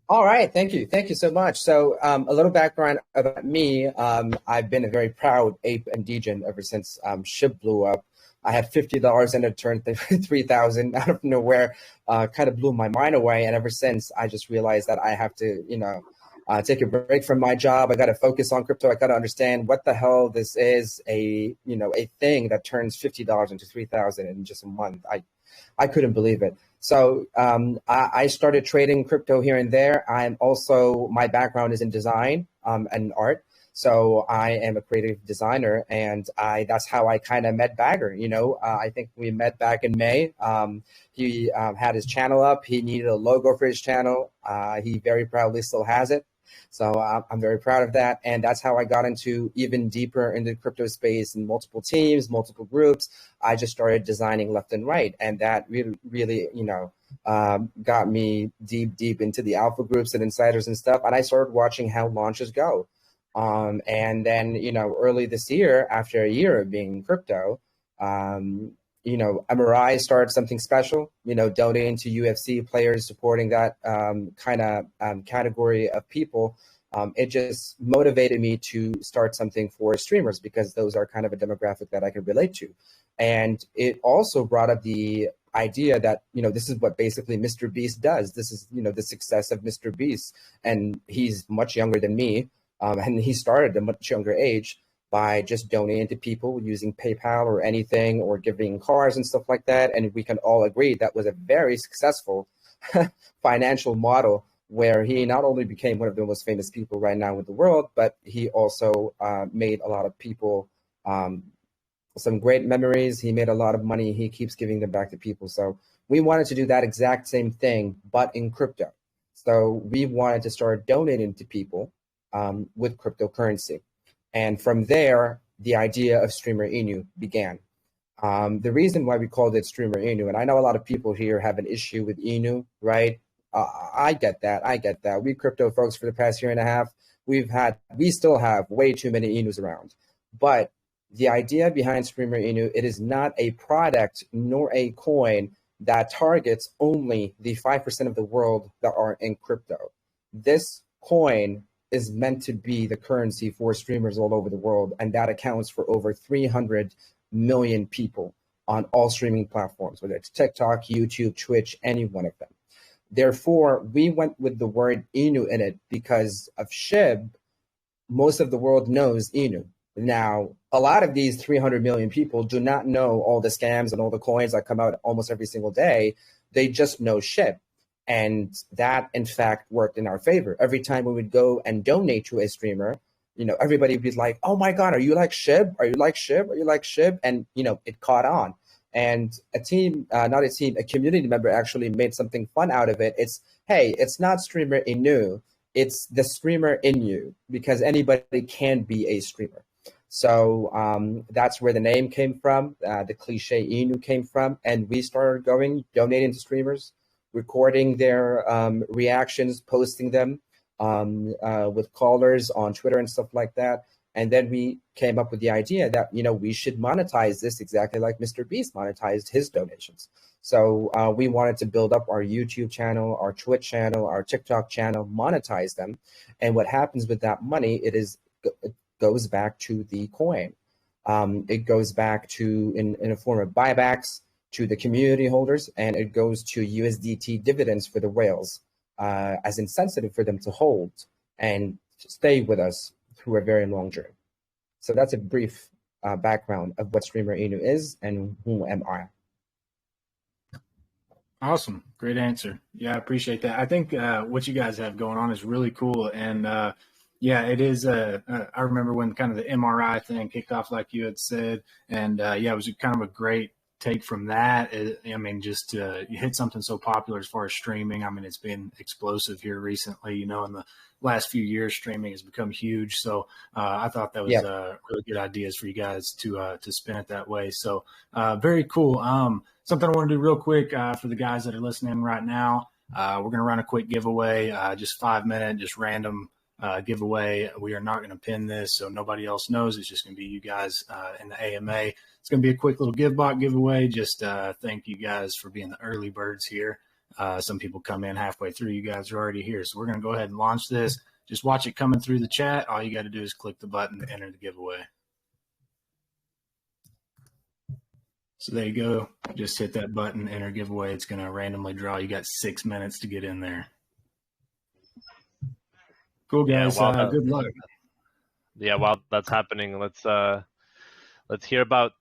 All right, thank you. Thank you so much. So, a little background about me. I've been a very proud ape and degen ever since SHIB blew up. I had $50 and it turned 3,000 out of nowhere, kind of blew my mind away. And ever since, I just realized that I have to, take a break from my job. I got to focus on crypto. I got to understand what the hell this is, a thing that turns $50 into 3,000 in just a month. I couldn't believe it. So I started trading crypto here and there. My background is in design and art. So I am a creative designer, and that's how I kind of met Bagger. I think we met back in May. He had his channel up. He needed a logo for his channel. He very proudly still has it. So I'm very proud of that. And that's how I got into even deeper into the crypto space in multiple teams, multiple groups. I just started designing left and right. And that really, really, got me deep into the alpha groups and insiders and stuff. And I started watching how launches go. And then, early this year, after a year of being in crypto, MRI started something special, donating to UFC players, supporting that category of people. It just motivated me to start something for streamers because those are kind of a demographic that I can relate to. And it also brought up the idea that, this is what basically Mr. Beast does. This is, the success of Mr. Beast. And he's much younger than me. And he started at a much younger age by just donating to people using PayPal or anything or giving cars and stuff like that. And we can all agree that was a very successful financial model where he not only became one of the most famous people right now in the world, but he also made a lot of people some great memories. He made a lot of money. He keeps giving them back to people. So we wanted to do that exact same thing, but in crypto. So we wanted to start donating to people with cryptocurrency. And from there, the idea of streamerinu began. The reason why we called it streamerinu, and I know a lot of people here have an issue with inu, right? I get that. We crypto folks for the past year and a half, we still have way too many inus around. But the idea behind streamerinu, it is not a product nor a coin that targets only the 5% of the world that are in crypto. This coin is meant to be the currency for streamers all over the world, and that accounts for over 300 million people on all streaming platforms, whether it's TikTok, YouTube, Twitch, any one of them. Therefore, we went with the word Inu in it because of SHIB. Most of the world knows Inu. Now, a lot of these 300 million people do not know all the scams and all the coins that come out almost every single day. They just know SHIB. And that, in fact, worked in our favor. Every time we would go and donate to a streamer, everybody would be like, oh my God, are you like SHIB? Are you like SHIB? Are you like SHIB? And, it caught on. And a community member actually made something fun out of it. It's not streamer inu, it's the streamer in you, because anybody can be a streamer. So that's where the name came from, the cliche inu came from. And we started donating to streamers, recording their reactions, posting them with callers on Twitter and stuff like that. And then we came up with the idea that, we should monetize this exactly like Mr. Beast monetized his donations. So we wanted to build up our YouTube channel, our Twitch channel, our TikTok channel, monetize them. And what happens with that money, it goes back to the coin. It goes back to, in a form of buybacks, to the community holders, and it goes to USDT dividends for the whales as incentive for them to hold and stay with us through a very long journey. So that's a brief background of what streamerinu is and who am I. Awesome. Great answer. Yeah, I appreciate that. I think what you guys have going on is really cool. And it is. I remember when kind of the MRI thing kicked off, like you had said, and it was kind of a great take from that. Just to hit something so popular as far as streaming. It's been explosive here recently, in the last few years, streaming has become huge. So I thought that was really good ideas for you guys to spin it that way. So very cool. Something I want to do real quick for the guys that are listening right now. We're going to run a quick giveaway, just 5 minute, just random giveaway. We are not going to pin this, so nobody else knows. It's just going to be you guys in the AMA. It's going to be a quick little giveaway. Just thank you guys for being the early birds here. Some people come in halfway through. You guys are already here. So we're going to go ahead and launch this. Just watch it coming through the chat. All you got to do is click the button to enter the giveaway. So there you go. Just hit that button, enter giveaway. It's going to randomly draw. You got 6 minutes to get in there. Cool, guys. Yeah, good luck. Yeah, while that's happening, let's hear about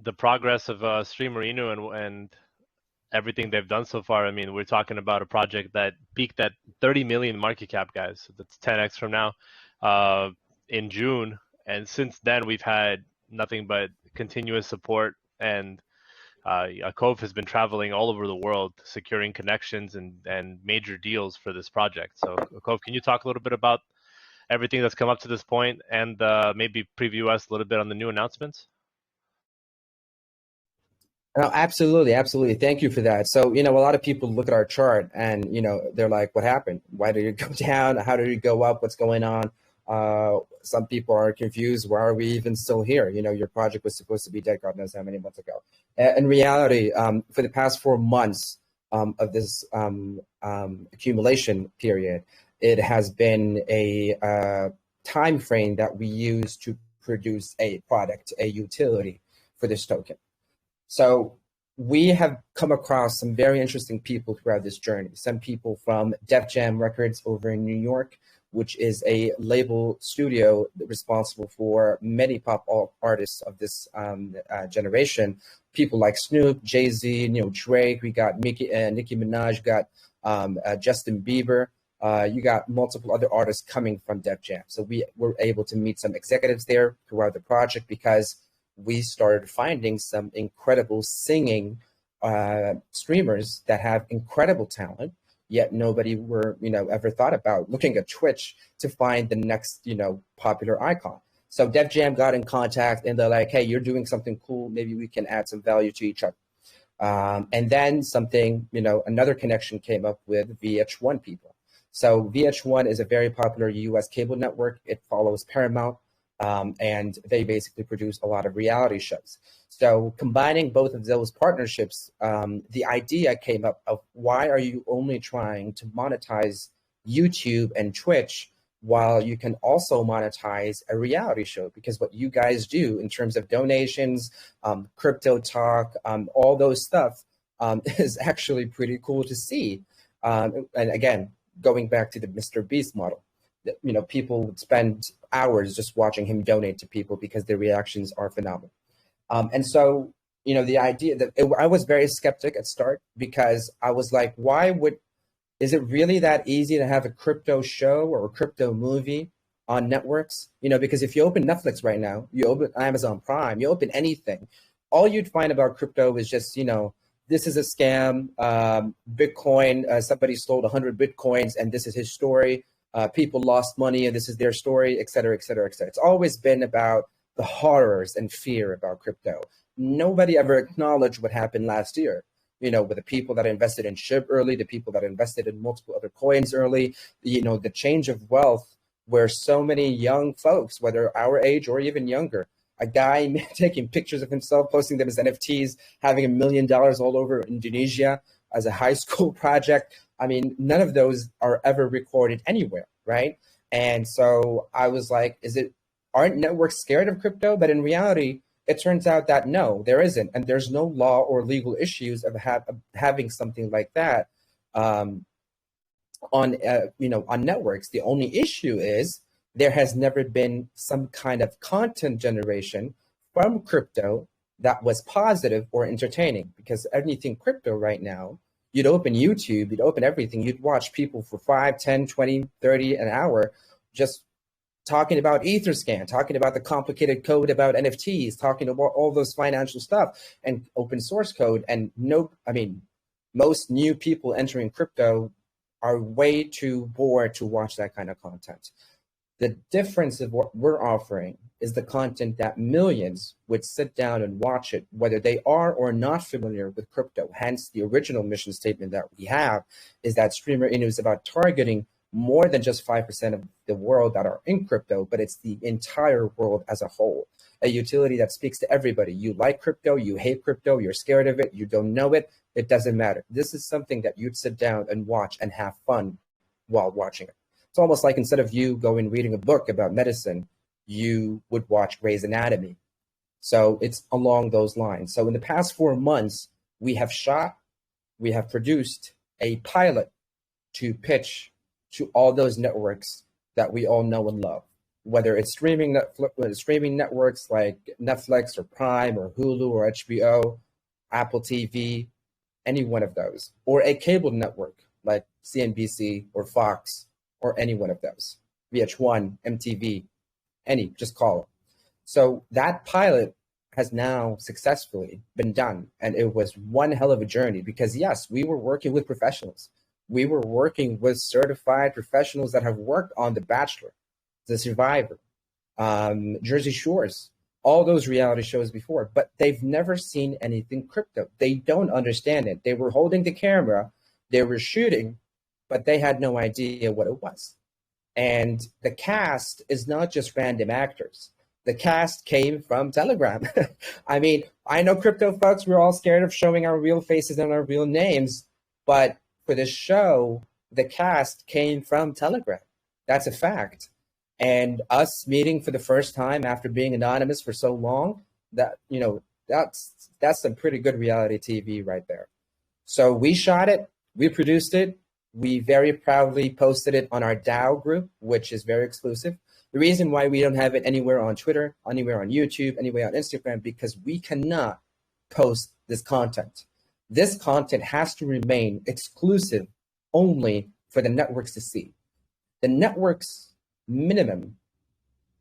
the progress of streamerinu and everything they've done so far. I mean, we're talking about a project that peaked at 30 million market cap, guys. So that's 10x from now in June. And since then, we've had nothing but continuous support. And Akov has been traveling all over the world, securing connections and major deals for this project. So Akov, can you talk a little bit about everything that's come up to this point and maybe preview us a little bit on the new announcements? No, absolutely. Absolutely. Thank you for that. So, a lot of people look at our chart and, they're like, what happened? Why did it go down? How did it go up? What's going on? Some people are confused. Why are we even still here? Your project was supposed to be dead, God knows how many months ago. In reality, for the past 4 months of this accumulation period, it has been a time frame that we use to produce a product, a utility for this token. So we have come across some very interesting people throughout this journey. Some people from Def Jam Records over in New York, which is a label studio responsible for many pop artists of this generation. People like Snoop, Jay-Z, Drake. We got Nicki Minaj, got Justin Bieber. You got multiple other artists coming from Def Jam. So we were able to meet some executives there throughout the project because we started finding some incredible singing streamers that have incredible talent, yet nobody were, ever thought about looking at Twitch to find the next, popular icon. So Def Jam got in contact and they're like, hey, you're doing something cool. Maybe we can add some value to each other. And then something, another connection came up with VH1 people. So VH1 is a very popular US cable network. It follows Paramount. And they basically produce a lot of reality shows. So combining both of those partnerships, the idea came up of why are you only trying to monetize YouTube and Twitch while you can also monetize a reality show? Because what you guys do in terms of donations, crypto talk, all those stuff is actually pretty cool to see. And again, going back to the Mr. Beast model. People would spend hours just watching him donate to people because their reactions are phenomenal. And so, the idea that I was very skeptic at start because I was like, is it really that easy to have a crypto show or a crypto movie on networks? Because if you open Netflix right now, you open Amazon Prime, you open anything, all you'd find about crypto is just, this is a scam, Bitcoin, somebody stole 100 Bitcoins and this is his story. People lost money and this is their story, et cetera, et cetera, et cetera. It's always been about the horrors and fear about crypto. Nobody ever acknowledged what happened last year, with the people that invested in SHIB early, the people that invested in multiple other coins early, the change of wealth where so many young folks, whether our age or even younger, a guy taking pictures of himself, posting them as NFTs, having $1 million all over Indonesia as a high school project. I mean, none of those are ever recorded anywhere, right? And so I was like, aren't networks scared of crypto? But in reality, it turns out that no, there isn't. And there's no law or legal issues of having something like that on networks. The only issue is there has never been some kind of content generation from crypto that was positive or entertaining, because anything crypto right now, you'd open YouTube, you'd open everything, you'd watch people for 5, 10, 20, 30 an hour just talking about Etherscan, talking about the complicated code about NFTs, talking about all those financial stuff and open source code. And most new people entering crypto are way too bored to watch that kind of content. The difference of what we're offering is the content that millions would sit down and watch it, whether they are or not familiar with crypto. Hence, the original mission statement that we have is that streamerinu is about targeting more than just 5% of the world that are in crypto, but it's the entire world as a whole. a utility that speaks to everybody. You like crypto, you hate crypto, you're scared of it, you don't know it. It doesn't matter. This is something that you'd sit down and watch and have fun while watching it. It's almost like instead of you going reading a book about medicine, you would watch Grey's Anatomy. So it's along those lines. So in the past 4 months, we have produced a pilot to pitch to all those networks that we all know and love, whether it's streaming networks like Netflix or Prime or Hulu or HBO, Apple TV, any one of those, or a cable network like CNBC or Fox or any one of those, VH1, MTV, just call it. So that pilot has now successfully been done. And it was one hell of a journey because yes, we were working with professionals. We were working with certified professionals that have worked on The Bachelor, The Survivor, Jersey Shores, all those reality shows before, but they've never seen anything crypto. They don't understand it. They were holding the camera, they were shooting, but they had no idea what it was. And the cast is not just random actors. The cast came from Telegram. I mean, I know crypto folks, we're all scared of showing our real faces and our real names, but for this show, the cast came from Telegram. That's a fact. And us meeting for the first time after being anonymous for so long, that's some pretty good reality TV right there. So we shot it, we produced it, we very proudly posted it on our DAO group, which is very exclusive. The reason why we don't have it anywhere on Twitter, anywhere on YouTube, anywhere on Instagram, because we cannot post this content. This content has to remain exclusive only for the networks to see. The networks minimum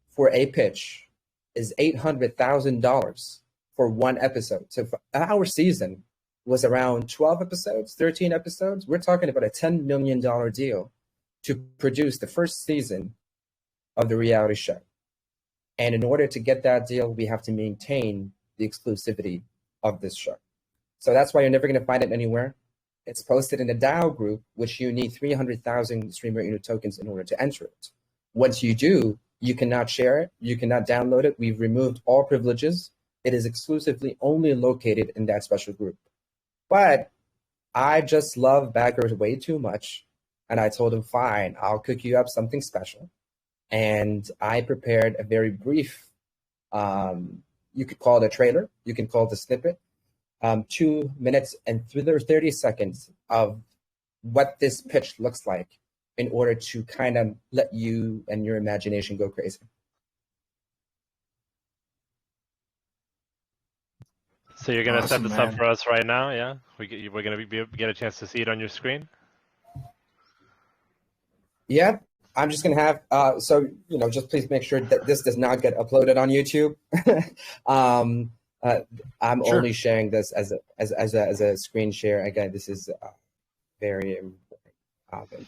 for a pitch is $800,000 for one episode. So our season was around 12 episodes, 13 episodes. We're talking about a $10 million deal to produce the first season of the reality show. And in order to get that deal, we have to maintain the exclusivity of this show. So that's why you're never going to find it anywhere. It's posted in the DAO group, which you need 300,000 streamerinu tokens in order to enter it. Once you do, you cannot share it. You cannot download it. We've removed all privileges. It is exclusively only located in that special group. But I just love backers way too much. And I told him, fine, I'll cook you up something special. And I prepared a very brief, you could call it a trailer. You can call it a snippet. 2 minutes and 30 seconds of what this pitch looks like in order to kind of let you and your imagination go crazy. So you're going to set this up for us right now, yeah? We're going to get a chance to see it on your screen? Yeah, I'm just going to have, just please make sure that this does not get uploaded on YouTube. I'm only sharing this as a screen share. Again, this is very important.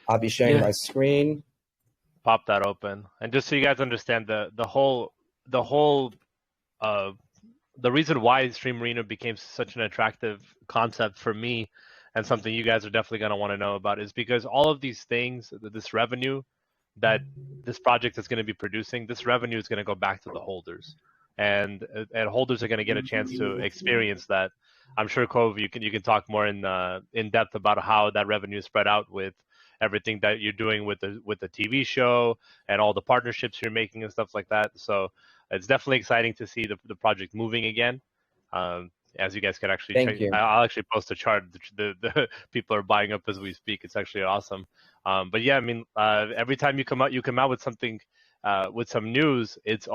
I'll be sharing my screen. Pop that open, and just so you guys understand the reason why streamerinu became such an attractive concept for me, and something you guys are definitely going to want to know about, is because all of these things, this revenue that this project is going to be producing, this revenue is going to go back to the holders. And holders are going to get a chance to experience that. I'm sure, Cove, you can talk more in depth about how that revenue is spread out with everything that you're doing with the TV show and all the partnerships you're making and stuff like that. So it's definitely exciting to see the project moving again. As you guys can actually check, I'll actually post a chart. The people are buying up as we speak. It's actually awesome. But yeah, I mean, every time you come out with something, with some news, it's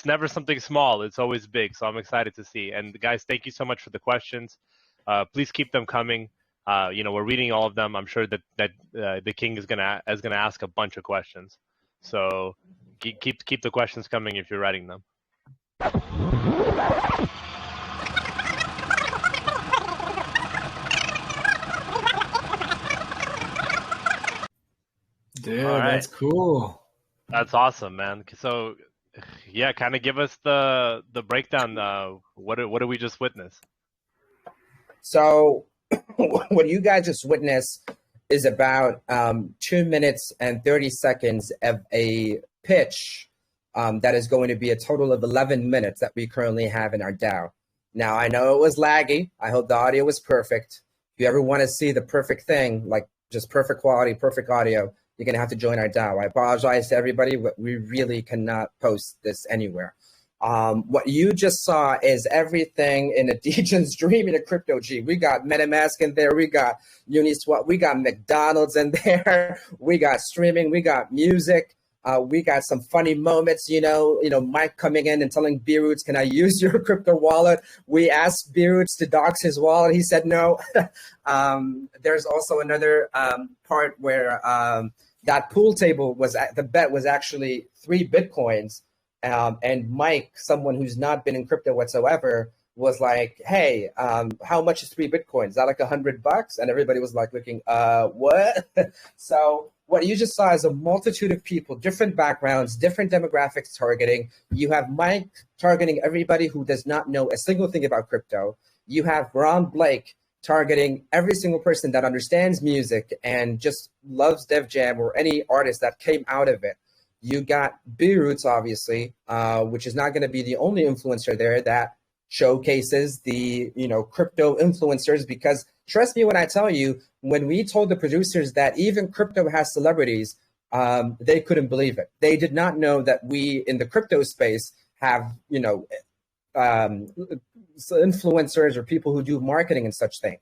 never something small. It's always big. So I'm excited to see. And guys, thank you so much for the questions. Please keep them coming. We're reading all of them. I'm sure that the king is gonna ask a bunch of questions. So keep the questions coming if you're writing them. Dude, that's cool. That's awesome, man. So, yeah, kind of give us the breakdown. What did we just witness? So, what you guys just witnessed is about 2 minutes and 30 seconds of a pitch that is going to be a total of 11 minutes that we currently have in our DAO. Now, I know it was laggy. I hope the audio was perfect. If you ever want to see the perfect thing, like just perfect quality, perfect audio, you're going to have to join our DAO. I apologize to everybody, but we really cannot post this anywhere. What you just saw is everything in a Degen stream in a crypto G. We got MetaMask in there. We got Uniswap. We got McDonald's in there. We got streaming. We got music. We got some funny moments, Mike coming in and telling B-Roots, can I use your crypto wallet? We asked B-Roots to dox his wallet. He said no. There's also another part where that pool table the bet was actually 3 Bitcoins. And Mike, someone who's not been in crypto whatsoever, was like, hey, how much is 3 Bitcoins? Is that like $100? And everybody was like looking, what? So what you just saw is a multitude of people, different backgrounds, different demographics targeting. You have Mike targeting everybody who does not know a single thing about crypto. You have Ron Blake targeting every single person that understands music and just loves Def Jam or any artist that came out of it. You got B-Roots, obviously, which is not going to be the only influencer there that showcases the, crypto influencers, because trust me when I tell you, when we told the producers that even crypto has celebrities, they couldn't believe it. They did not know that we in the crypto space have, influencers or people who do marketing and such thing.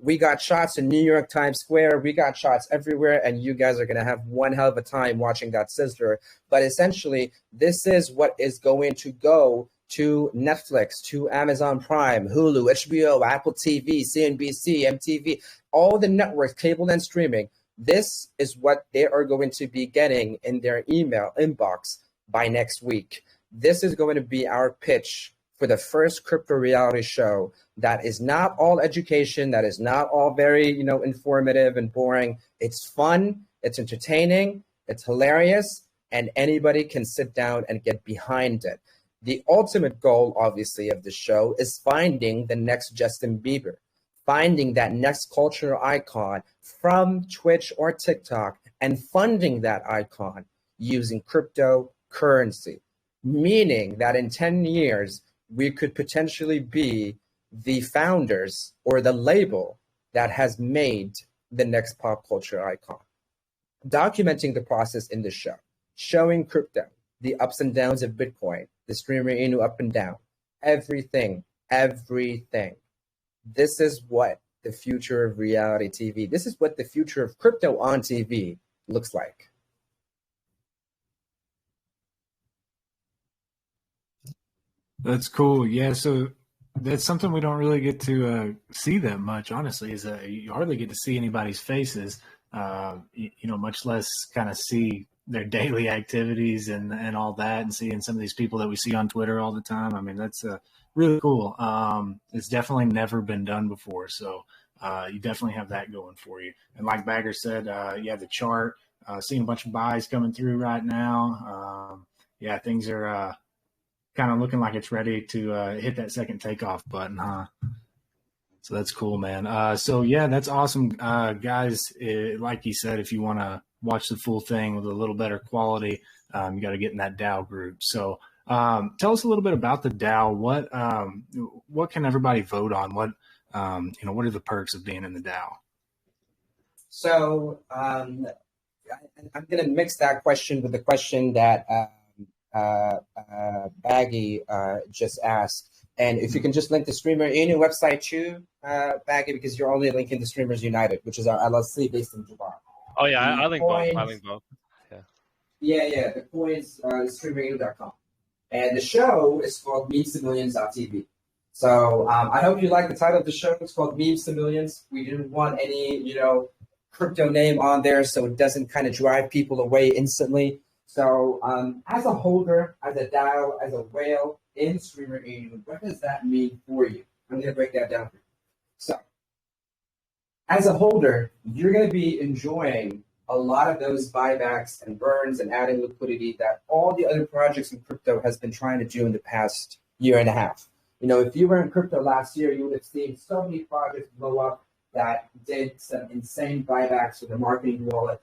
We got shots in New York Times Square. We got shots everywhere, and you guys are going to have one hell of a time watching that sizzler. But essentially, this is what is going to go to Netflix, to Amazon Prime, Hulu, HBO, Apple TV, CNBC, MTV, all the networks, cable and streaming. This is what they are going to be getting in their email inbox by next week. This is going to be our pitch for the first crypto reality show that is not all education, that is not all very, informative and boring. It's fun, it's entertaining, it's hilarious, and anybody can sit down and get behind it. The ultimate goal, obviously, of the show is finding the next Justin Bieber, finding that next cultural icon from Twitch or TikTok and funding that icon using cryptocurrency, meaning that in 10 years, we could potentially be the founders or the label that has made the next pop culture icon. Documenting the process in the show, showing crypto, the ups and downs of Bitcoin, the streamerinu up and down, everything. This is what the future of reality TV, this is what the future of crypto on TV looks like. That's cool. Yeah, so that's something we don't really get to see that much, honestly, is you hardly get to see anybody's faces, much less kind of see their daily activities and all that, and seeing some of these people that we see on Twitter all the time. I mean, that's really cool. It's definitely never been done before. So you definitely have that going for you. And like Bagger said, you have the chart, seeing a bunch of buys coming through right now. Things are kind of looking like it's ready to hit that second takeoff button, huh? So that's cool, man. That's awesome. Guys, like you said, if you want to watch the full thing with a little better quality, you got to get in that DAO group. So tell us a little bit about the DAO. What can everybody vote on? What are the perks of being in the DAO? So I'm going to mix that question with the question that Baggy just asked. And if you can just link the streamerinu website too, Baggy, because you're only linking the Streamers United, which is our LLC based in Dubai. Oh yeah, I link both. Yeah. The coins streamerinu.com. And the show is called Memes to Millions.tv. So I hope you like the title of the show. It's called Memes to Millions. We didn't want any, crypto name on there so it doesn't kind of drive people away instantly. So as a holder, as a DAO, as a whale in streamerinu, what does that mean for you? I'm going to break that down for you. So as a holder, you're going to be enjoying a lot of those buybacks and burns and adding liquidity that all the other projects in crypto has been trying to do in the past year and a half. If you were in crypto last year, you would have seen so many projects blow up that did some insane buybacks with the marketing wallet,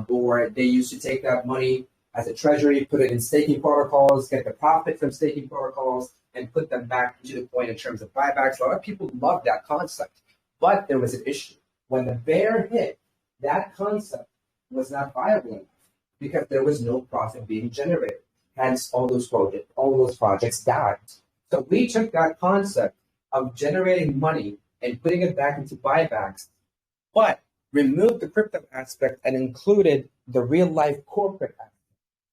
or they used to take that money as a treasury, put it in staking protocols, get the profit from staking protocols, and put them back into the coin in terms of buybacks. A lot of people love that concept, but there was an issue. When the bear hit, that concept was not viable enough because there was no profit being generated. Hence, all those projects died. So we took that concept of generating money and putting it back into buybacks, but removed the crypto aspect and included the real life corporate aspect.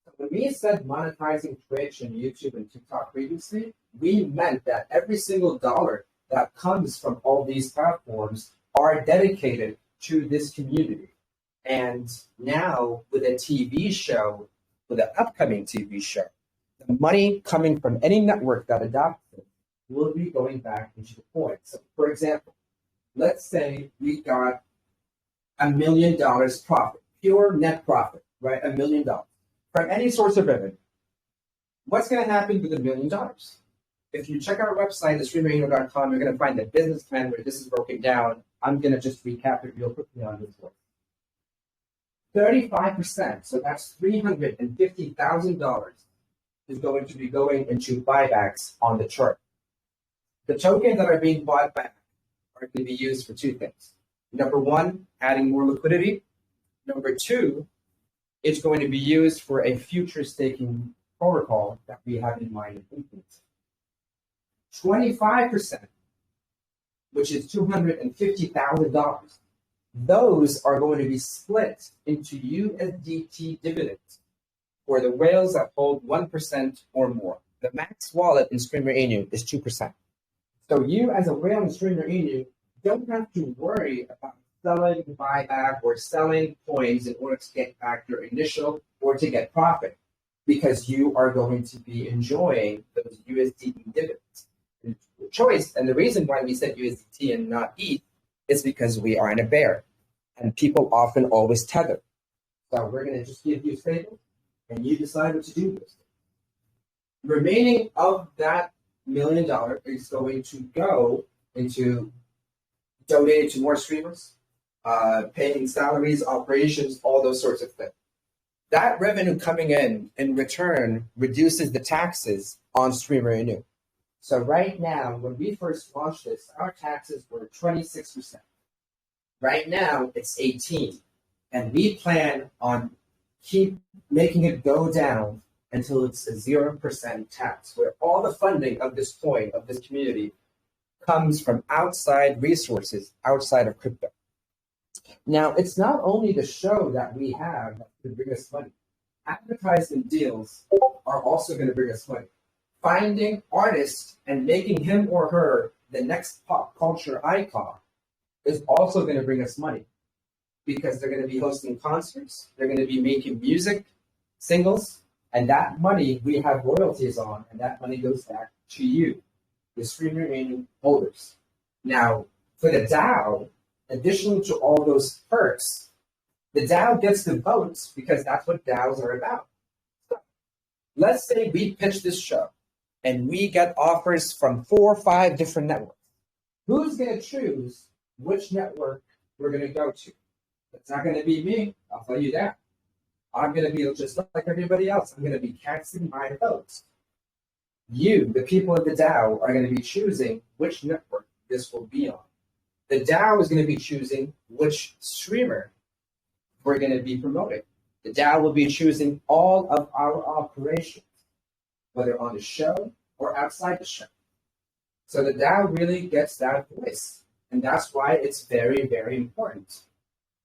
So when we said monetizing Twitch and YouTube and TikTok previously, we meant that every single dollar that comes from all these platforms are dedicated to this community. And now with a TV show, with an upcoming TV show, the money coming from any network that adopts it will be going back into the coin. So for example, let's say we got $1 million profit, pure net profit, right? $1 million from any source of revenue. What's going to happen with $1 million? If you check our website, streamerinu.com, you're going to find the business plan where this is broken down. I'm going to just recap it real quickly on this one. 35%, so that's $350,000, is going to be going into buybacks on the chart. The tokens that are being bought back are going to be used for two things. Number one, adding more liquidity. Number two, it's going to be used for a future staking protocol that we have in mind in influence. 25%, which is $250,000, those are going to be split into USDT dividends for the whales that hold 1% or more. The max wallet in streamerinu is 2%. So you as a whale in streamerinu don't have to worry about selling buyback or selling coins in order to get back your initial or to get profit, because you are going to be enjoying those USDT dividends. The choice, and the reason why we said USDT and not ETH is because we are in a bear, and people often always tether. So we're going to just give you a stable, and you decide what to do with it. Remaining of that $1 million is going to go into donating to more streamers, paying salaries, operations, all those sorts of things. That revenue coming in return reduces the taxes on streamerinu. So right now, when we first launched this, our taxes were 26%. Right now, it's 18%. And we plan on keep making it go down until it's a 0% tax, where all the funding of this coin, of this community, comes from outside resources, outside of crypto. Now, it's not only the show that we have that can bring us money. Advertisement deals are also going to bring us money. Finding artists and making him or her the next pop culture icon is also going to bring us money, because they're going to be hosting concerts, they're going to be making music, singles, and that money we have royalties on, and that money goes back to you, the streamerinu holders. Now, for the DAO, additionally to all those perks, the DAO gets the votes because that's what DAOs are about. So, let's say we pitch this show and we get offers from 4 or 5 different networks. Who's going to choose which network we're going to go to? It's not going to be me, I'll tell you that. I'm going to be just like everybody else. I'm going to be casting my votes. You, the people of the DAO, are going to be choosing which network this will be on. The DAO is going to be choosing which streamer we're going to be promoting. The DAO will be choosing all of our operations, whether on the show or outside the show. So the DAO really gets that voice, and that's why it's very, very important.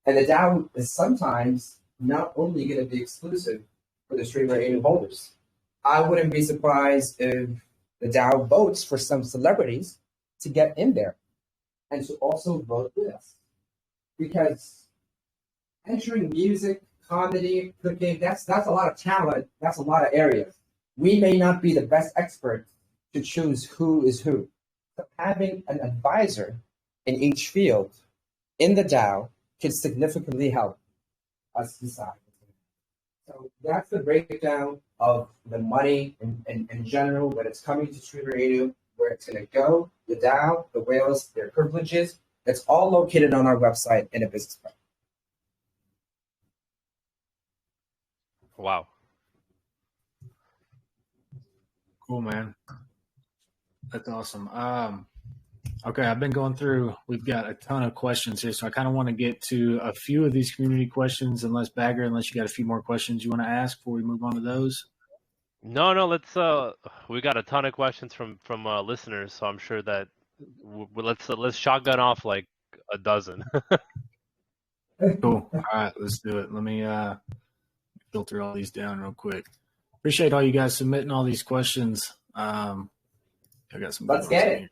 And the DAO is sometimes not only going to be exclusive for the streamerinu holders. I wouldn't be surprised if the DAO votes for some celebrities to get in there and to also vote with us. Because entering music, comedy, cooking, that's a lot of talent, that's a lot of areas. We may not be the best experts to choose who is who. So having an advisor in each field in the DAO can significantly help us decide. So that's the breakdown of the money in general, when it's coming to streamerinu, where it's going to go, the DAO, the whales, their privileges. It's all located on our website in a business plan. Wow. Cool, man. That's awesome. Okay, I've been going through. We've got a ton of questions here, so I kind of want to get to a few of these community questions. Unless you got a few more questions you want to ask before we move on to those. No, let's we got a ton of questions from listeners, so I'm sure that let's shotgun off like a dozen. Cool. All right, let's do it. Let me filter all these down real quick. Appreciate all you guys submitting all these questions. I got some. Let's get it.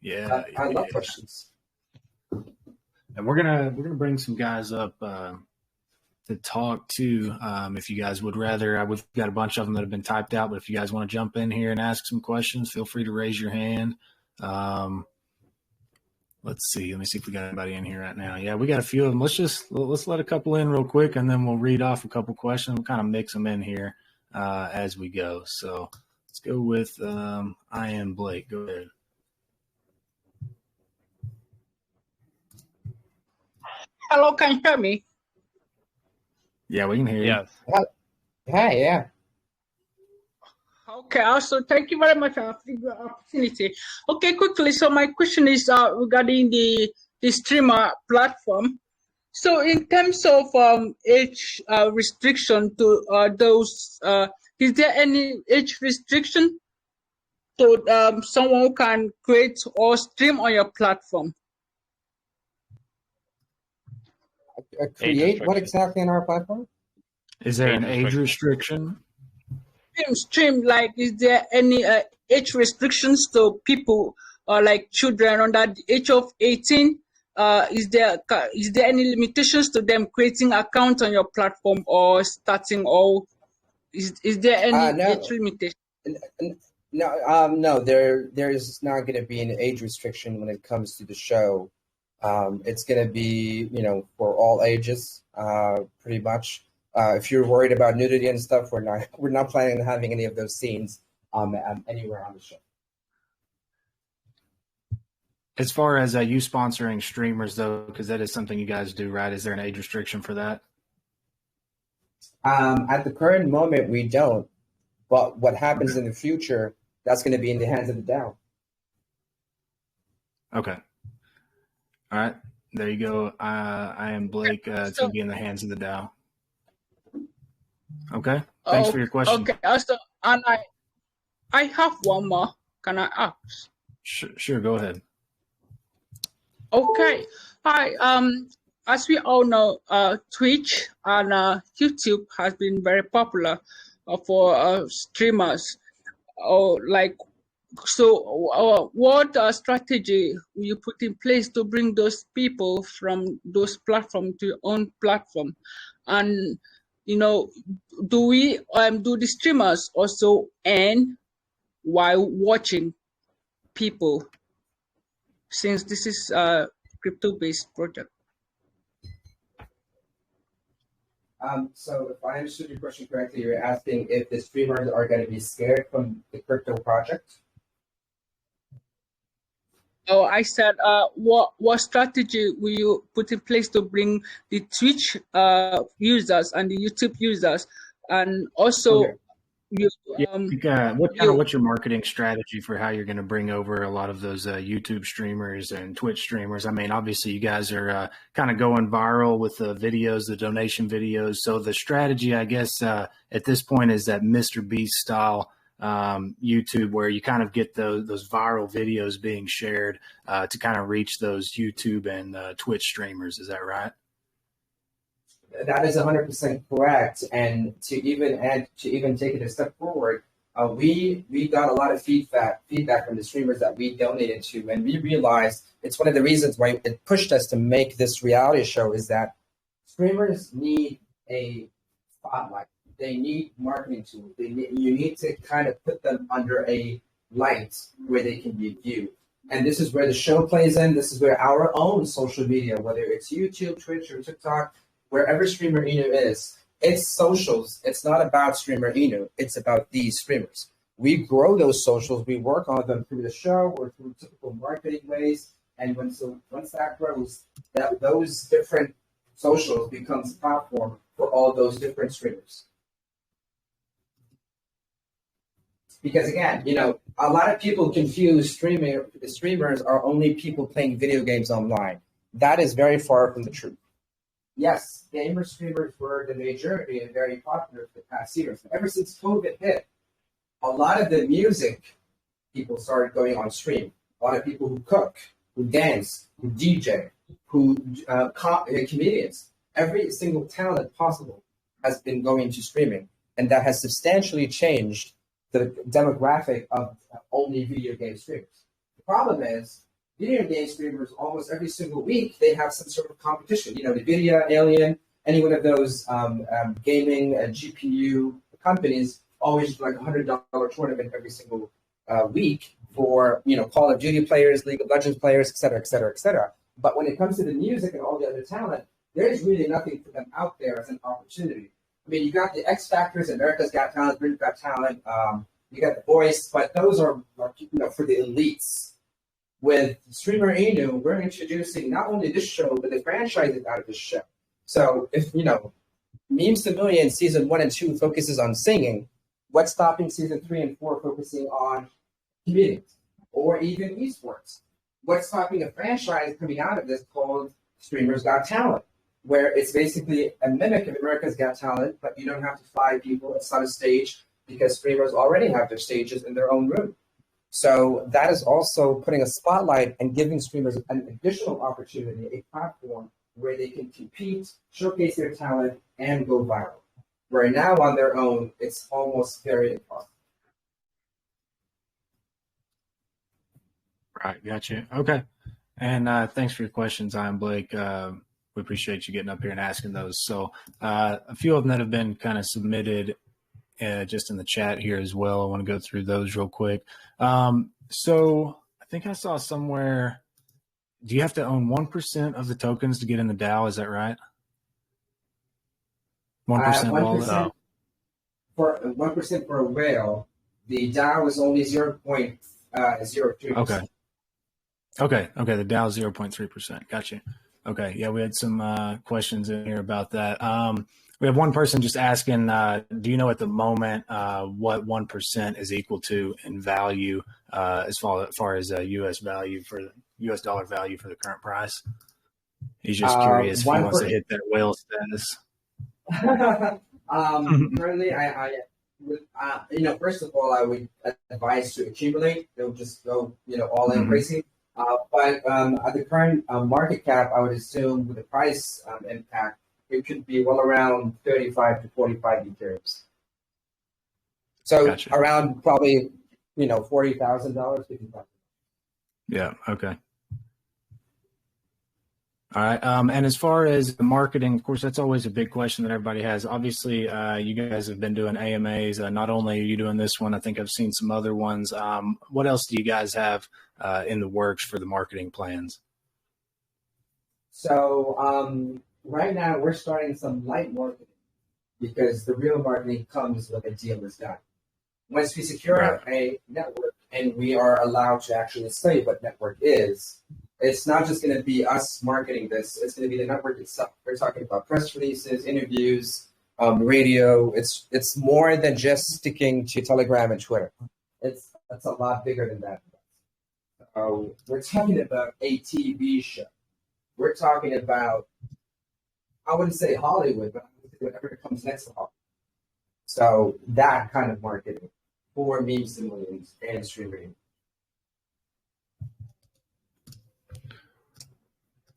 Yeah, I love questions. And we're gonna bring some guys up to talk to. If you guys would rather, we've got a bunch of them that have been typed out. But if you guys want to jump in here and ask some questions, feel free to raise your hand. Let's see. Let me see if we got anybody in here right now. Yeah, we got a few of them. Let's let a couple in real quick, and then we'll read off a couple questions. We'll kind of mix them in here as we go. So let's go with I am Blake. Go ahead. Hello, can you hear me? Yeah, we can hear you. Yes. Hi, yeah. Okay, also thank you very much for the opportunity. Okay, quickly, so my question is regarding the streamer platform. So in terms of age restriction to those, is there any age restriction to someone who can create or stream on your platform? Create what exactly on our platform? Is there an age restriction? Stream, like, is there any age restrictions to people like children under the age of 18? Is there any limitations to them creating account on your platform or starting, or is there any age limitation? No, there is not going to be an age restriction when it comes to the show. It's going to be, for all ages, pretty much. If you're worried about nudity and stuff, we're not planning on having any of those scenes anywhere on the show. As far as you sponsoring streamers, though, because that is something you guys do, right? Is there an age restriction for that? At the current moment, we don't. But what happens in the future, that's going to be in the hands of the DAO. Okay. All right. There you go. I am Blake. It's going to be in the hands of the DAO. Okay. Thanks for your question. Okay. Also, and I have one more. Can I ask? Sure. Go ahead. Okay. Hi. As we all know, Twitch and YouTube has been very popular for streamers. What strategy will you put in place to bring those people from those platforms to your own platform? And do the streamers also earn while watching people, since this is a crypto-based project? So if I understood your question correctly, you're asking if the streamers are going to be scared from the crypto project? Oh, I said, what strategy will you put in place to bring the Twitch users and the YouTube users, and also what's your marketing strategy for how you're going to bring over a lot of those YouTube streamers and Twitch streamers? I mean, obviously you guys are kind of going viral with the videos, the donation videos. So the strategy, I guess, at this point is that Mr. Beast style YouTube, where you kind of get those viral videos being shared to kind of reach those YouTube and Twitch streamers. Is that right? That is 100% correct. And to even take it a step forward, we got a lot of feedback from the streamers that we donated to, and we realized it's one of the reasons why it pushed us to make this reality show, is that streamers need a spotlight. They need marketing tools. You need to kind of put them under a light where they can be viewed. And this is where the show plays in. This is where our own social media, whether it's YouTube, Twitch, or TikTok, wherever streamerinu is, it's socials. It's not about streamerinu. It's about these streamers. We grow those socials. We work on them through the show or through typical marketing ways. And once that grows, those different socials becomes a platform for all those different streamers. Because again, a lot of people confuse streamers are only people playing video games online. That is very far from the truth. Yes, gamer streamers were the majority and very popular for the past years. But ever since COVID hit, a lot of the music people started going on stream. A lot of people who cook, who dance, who DJ, who comedians, every single talent possible has been going to streaming. And that has substantially changed the demographic of only video game streamers. The problem is, video game streamers, almost every single week, they have some sort of competition. NVIDIA, Alien, any one of those gaming GPU companies always do like $100 tournament every single week for, Call of Duty players, League of Legends players, et cetera, et cetera, et cetera. But when it comes to the music and all the other talent, there's really nothing for them out there as an opportunity. I mean, you got the X Factors, America's Got Talent, Britain's Got Talent, you got The Voice, but those are for the elites. With streamerinu, we're introducing not only this show, but the franchises out of this show. So if, Memes to Millions season 1 and 2 focuses on singing, what's stopping season 3 and 4 focusing on comedians or even esports? What's stopping a franchise coming out of this called Streamers Got Talent, where it's basically a mimic of America's Got Talent, but you don't have to fly people. It's not a stage because streamers already have their stages in their own room. So that is also putting a spotlight and giving streamers an additional opportunity, a platform where they can compete, showcase their talent, and go viral. Where now on their own, it's almost very impossible. Right, gotcha. Okay. And thanks for your questions, I'm Blake. We appreciate you getting up here and asking those. So a few of them that have been kind of submitted just in the chat here as well. I want to go through those real quick. So I think I saw somewhere, do you have to own 1% of the tokens to get in the DAO? Is that right? 1% wallet? For 1% for a whale, the DAO is only 0.03%. Okay. The DAO is 0.3%. Gotcha. Okay. Yeah, we had some questions in here about that. We have one person just asking, do you know at the moment what 1% is equal to in value as far as US value for US dollar value for the current price? He's just curious if he wants to hit that whale status. Currently, I would, first of all, I would advise to accumulate. They'll just go, all in crazy. But at the current market cap, I would assume with the price impact, it could be well around 35 to 45 Ethereums. So gotcha. Around probably, $40,000, $50,000. Yeah. Okay. All right. And as far as the marketing, of course, that's always a big question that everybody has. Obviously, you guys have been doing AMAs. Not only are you doing this one, I think I've seen some other ones. What else do you guys have in the works for the marketing plans? So right now we're starting some light marketing because the real marketing comes when a deal is done. Once we secure a network and we are allowed to actually say what network is, it's not just going to be us marketing this. It's going to be the network itself. We're talking about press releases, interviews, radio. It's more than just sticking to Telegram and Twitter. It's a lot bigger than that. We're talking about a TV show. We're talking about, I wouldn't say Hollywood, but whatever comes next to Hollywood. So that kind of marketing for Memes to Millions and streaming.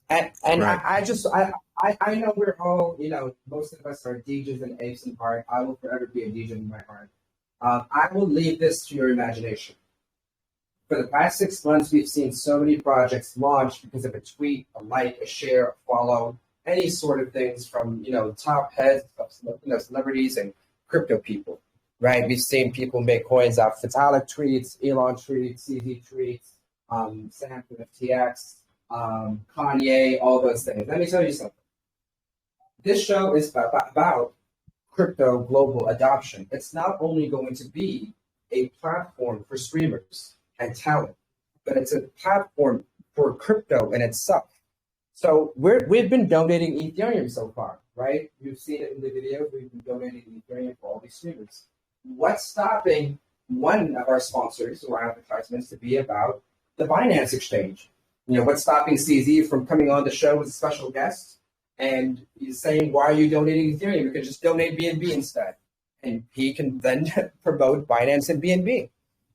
And right. I know we're all, most of us are DJs and apes in heart. I will forever be a DJ in my heart. I will leave this to your imagination. For the past 6 months, we've seen so many projects launched because of a tweet, a like, a share, a follow, any sort of things from, top heads of celebrities and crypto people, right? We've seen people make coins out of Vitalik tweets, Elon tweets, CZ tweets, Sam from FTX, Kanye, all those things. Let me tell you something. This show is about crypto global adoption. It's not only going to be a platform for streamers and talent, but it's a platform for crypto in itself. So we've been donating Ethereum so far, right? You've seen it in the video. We've been donating Ethereum for all these streamers. What's stopping one of our sponsors or advertisements to be about the Binance exchange. What's stopping CZ from coming on the show as a special guest? And he's saying, why are you donating Ethereum? You can just donate BNB instead. And he can then promote Binance and BNB.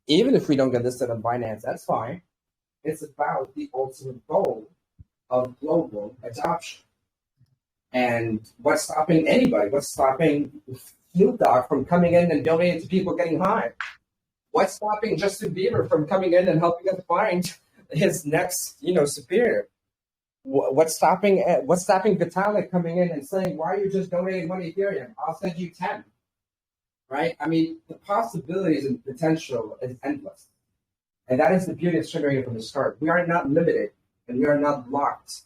Even if we don't get listed on Binance, that's fine. It's about the ultimate goal of global adoption. And what's stopping anybody? What's stopping Snoop Dogg from coming in and donating to people getting high? What's stopping Justin Bieber from coming in and helping us find his next, superior? What's stopping Vitalik coming in and saying, why are you just donating money Ethereum? I'll send you 10. Right? I mean, the possibilities and potential is endless. And that is the beauty of streamerinu from the start. We are not limited and we are not locked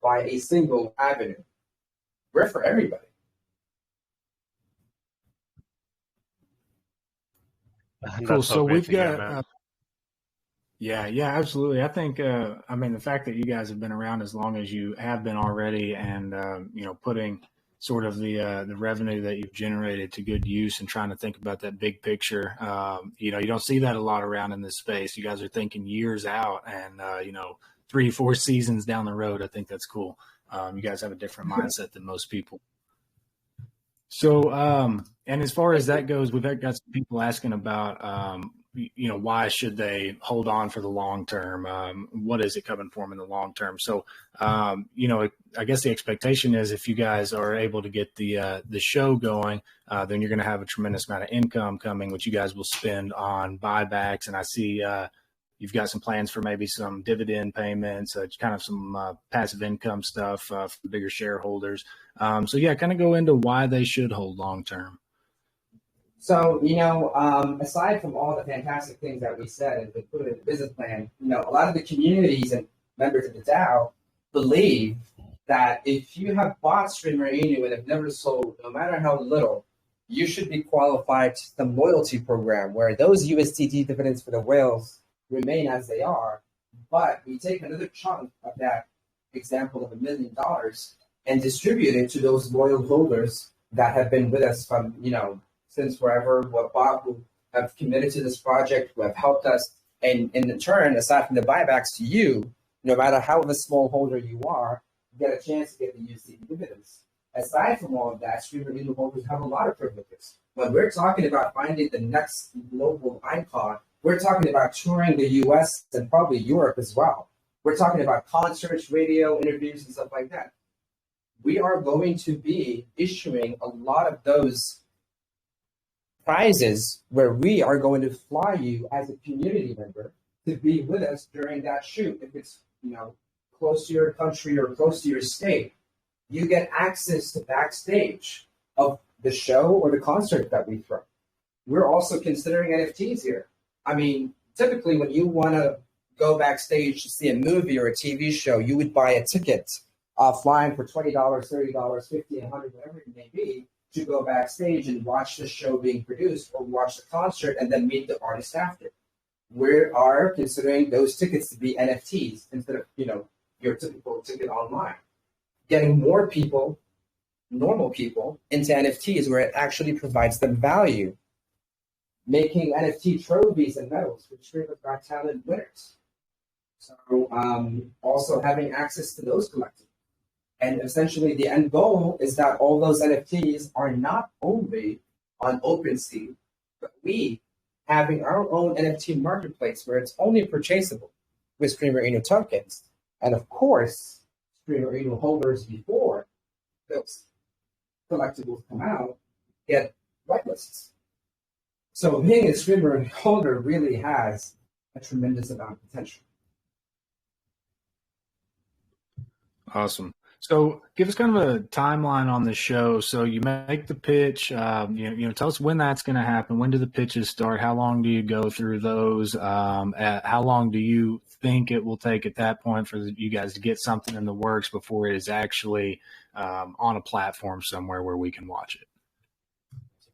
by a single avenue. We're for everybody. Cool. So we've got, yeah, absolutely. I think, the fact that you guys have been around as long as you have been already and, putting sort of the revenue that you've generated to good use and trying to think about that big picture. You don't see that a lot around in this space. You guys are thinking years out and, 3-4 seasons down the road. I think that's cool. You guys have a different mindset than most people. So, and as far as that goes, we've got some people asking about, why should they hold on for the long term? What is it coming for them in the long term? So, I guess the expectation is if you guys are able to get the show going, then you're going to have a tremendous amount of income coming, which you guys will spend on buybacks. And I see you've got some plans for maybe some dividend payments, kind of some passive income stuff for bigger shareholders. So yeah, kind of go into why they should hold long term. So, aside from all the fantastic things that we said and included in the business plan, a lot of the communities and members of the DAO believe that if you have bought streamerinu and have never sold, no matter how little, you should be qualified to some loyalty program where those USDT dividends for the whales remain as they are, but we take another chunk of that example of $1 million and distribute it to those loyal holders that have been with us from, since forever, who have committed to this project, who have helped us, and in turn, aside from the buybacks to you, no matter how of a small holder you are, you get a chance to get the USDT dividends. Aside from all of that, streamerinu holders have a lot of privileges. When we're talking about finding the next global icon, we're talking about touring the US and probably Europe as well. We're talking about concerts, radio, interviews, and stuff like that. We are going to be issuing a lot of those prizes where we are going to fly you as a community member to be with us during that shoot. If it's, close to your country or close to your state, you get access to backstage of the show or the concert that we throw. We're also considering NFTs here. I mean, typically when you want to go backstage to see a movie or a TV show, you would buy a ticket offline for $20, $30, $50, $100, whatever it may be, to go backstage and watch the show being produced or watch the concert and then meet the artist after. We are considering those tickets to be NFTs instead of, your typical ticket online. Getting more people, normal people, into NFTs where it actually provides them value. Making NFT trophies and medals for Streamers Got Talent winners. So also having access to those collectibles. And essentially the end goal is that all those NFTs are not only on OpenSea, but we having our own NFT marketplace where it's only purchasable with streamerinu tokens. And of course, streamerinu holders before those collectibles come out get whitelists. So being a streamerinu holder really has a tremendous amount of potential. Awesome. So give us kind of a timeline on the show. So you make the pitch, tell us when that's going to happen. When do the pitches start? How long do you go through those? How long do you think it will take at that point for you guys to get something in the works before it is actually on a platform somewhere where we can watch it?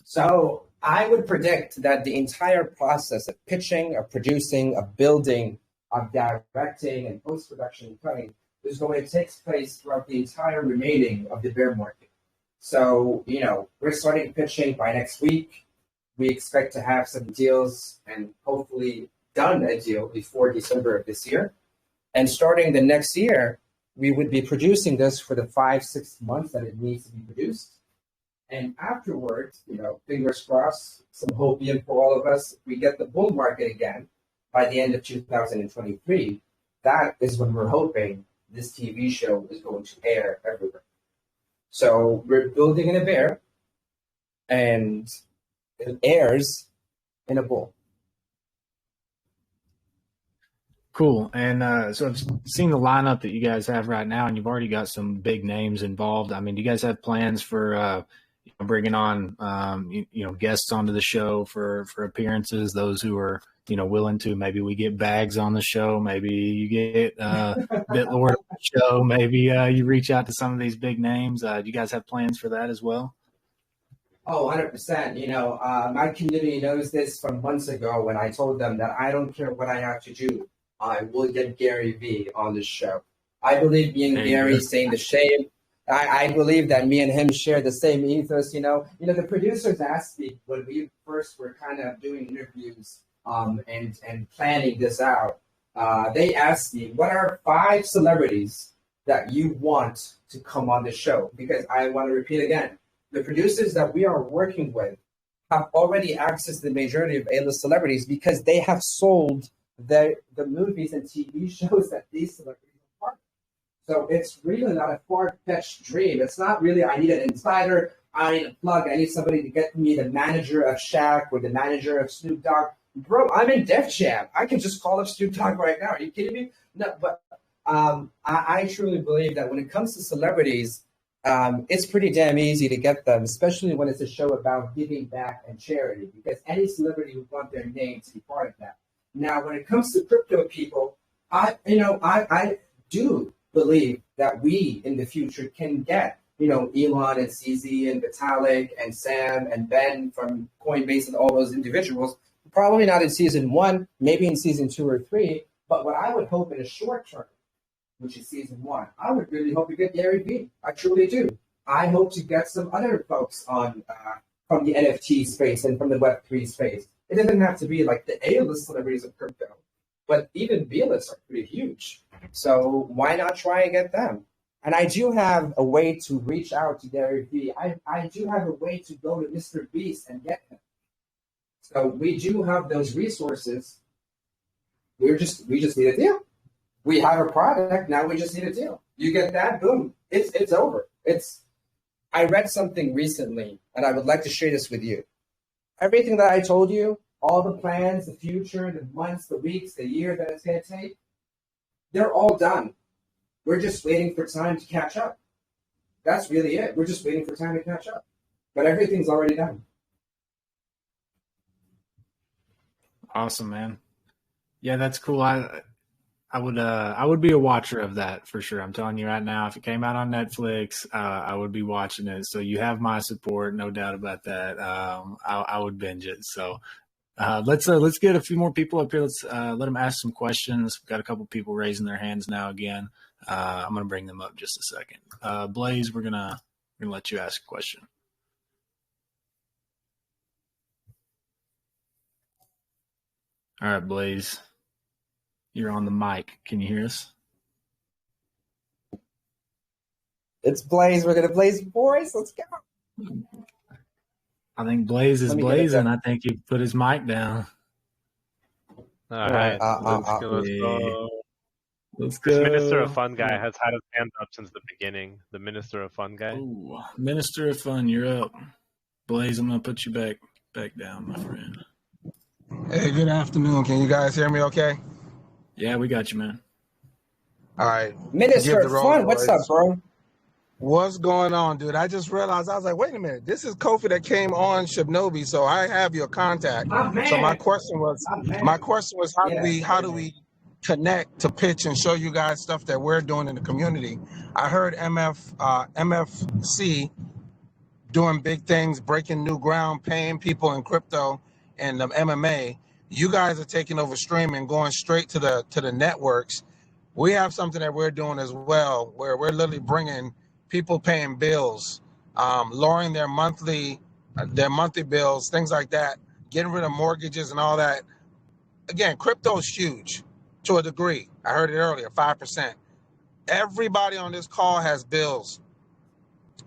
So I would predict that the entire process of pitching, of producing, of building, of directing and post-production and cutting is going to take place throughout the entire remaining of the bear market. So, we're starting pitching by next week. We expect to have some deals and hopefully done a deal before December of this year. And starting the next year, we would be producing this for the 5-6 months that it needs to be produced. And afterwards, fingers crossed, some hopium for all of us, we get the bull market again by the end of 2023. That is when we're hoping this TV show is going to air everywhere. So we're building in a bear, and it airs in a bull. Cool. And so I've seen the lineup that you guys have right now, and you've already got some big names involved. I mean, do you guys have plans for bringing on guests onto the show for appearances? Those who are willing to. Maybe we get Bags on the show. Maybe you get BitLord on the show. Maybe you reach out to some of these big names. Do you guys have plans for that as well? Oh, 100%. My community knows this from months ago when I told them that I don't care what I have to do. I will get Gary Vee on the show. I believe me and Gary saying the same. I believe that me and him share the same ethos. The producers asked me when we first were kind of doing interviews and planning this out. They asked me, what are 5 celebrities that you want to come on the show? Because I want to repeat again, the producers that we are working with have already accessed the majority of A-list celebrities because they have sold the movies and TV shows that these celebrities are part of. So it's really not a far-fetched dream. It's not really, I need an insider, I need a plug, I need somebody to get me the manager of Shaq or the manager of Snoop Dogg. Bro, I'm in Def Jam. I can just call up Snoop Dogg right now. Are you kidding me? No, but I truly believe that when it comes to celebrities, it's pretty damn easy to get them, especially when it's a show about giving back and charity, because any celebrity would want their name to be part of that. Now, when it comes to crypto people, I do believe that we in the future can get, Elon and CZ and Vitalik and Sam and Ben from Coinbase and all those individuals. Probably not in season 1, maybe in season 2 or 3. But what I would hope in a short term, which is season 1, I would really hope to get Gary Vee. I truly do. I hope to get some other folks on from the NFT space and from the Web3 space. It doesn't have to be like the A-list celebrities of crypto, but even B-lists are pretty huge. So why not try and get them? And I do have a way to reach out to Gary Vee. I do have a way to go to Mr. Beast and get him. So we do have those resources. We just need a deal. We have a product, now we just need a deal. You get that, boom, it's over. I read something recently, and I would like to share this with you. Everything that I told you, all the plans, the future, the months, the weeks, the year that it's going to take, they're all done. We're just waiting for time to catch up. That's really it. We're just waiting for time to catch up. But everything's already done. Awesome, man. Yeah, that's cool. I would be a watcher of that for sure. I'm telling you right now, if it came out on Netflix, I would be watching it. So you have my support, no doubt about that. I would binge it. So let's get a few more people up here. Let's let them ask some questions. We've got a couple people raising their hands now again. I'm gonna bring them up just a second. Blaze, we're gonna let you ask a question. All right, Blaze. You're on the mic. Can you hear us? It's Blaze. We're going to Blaze boys. Let's go. I think Blaze is blazing. I think he put his mic down. All right. Let's go. This Minister of Fun guy has had his hand up since the beginning. The Minister of Fun guy. Ooh, Minister of Fun, you're up. Blaze, I'm going to put you back down, my friend. Hey, good afternoon. Can you guys hear me okay? Yeah, we got you, man. All right. Minister of Fun, what's up, bro? What's going on, dude? I just realized, I was like, wait a minute. This is Kofi that came on Shibnobi, so I have your contact. So my question was how do we connect to pitch and show you guys stuff that we're doing in the community? I heard MFC doing big things, breaking new ground, paying people in crypto and the MMA. You guys are taking over streaming, going straight to the networks. We have something that we're doing as well, where we're literally bringing people paying bills, lowering their monthly bills, things like that, getting rid of mortgages and all that. Again, crypto is huge to a degree. I heard it earlier, 5%. Everybody on this call has bills.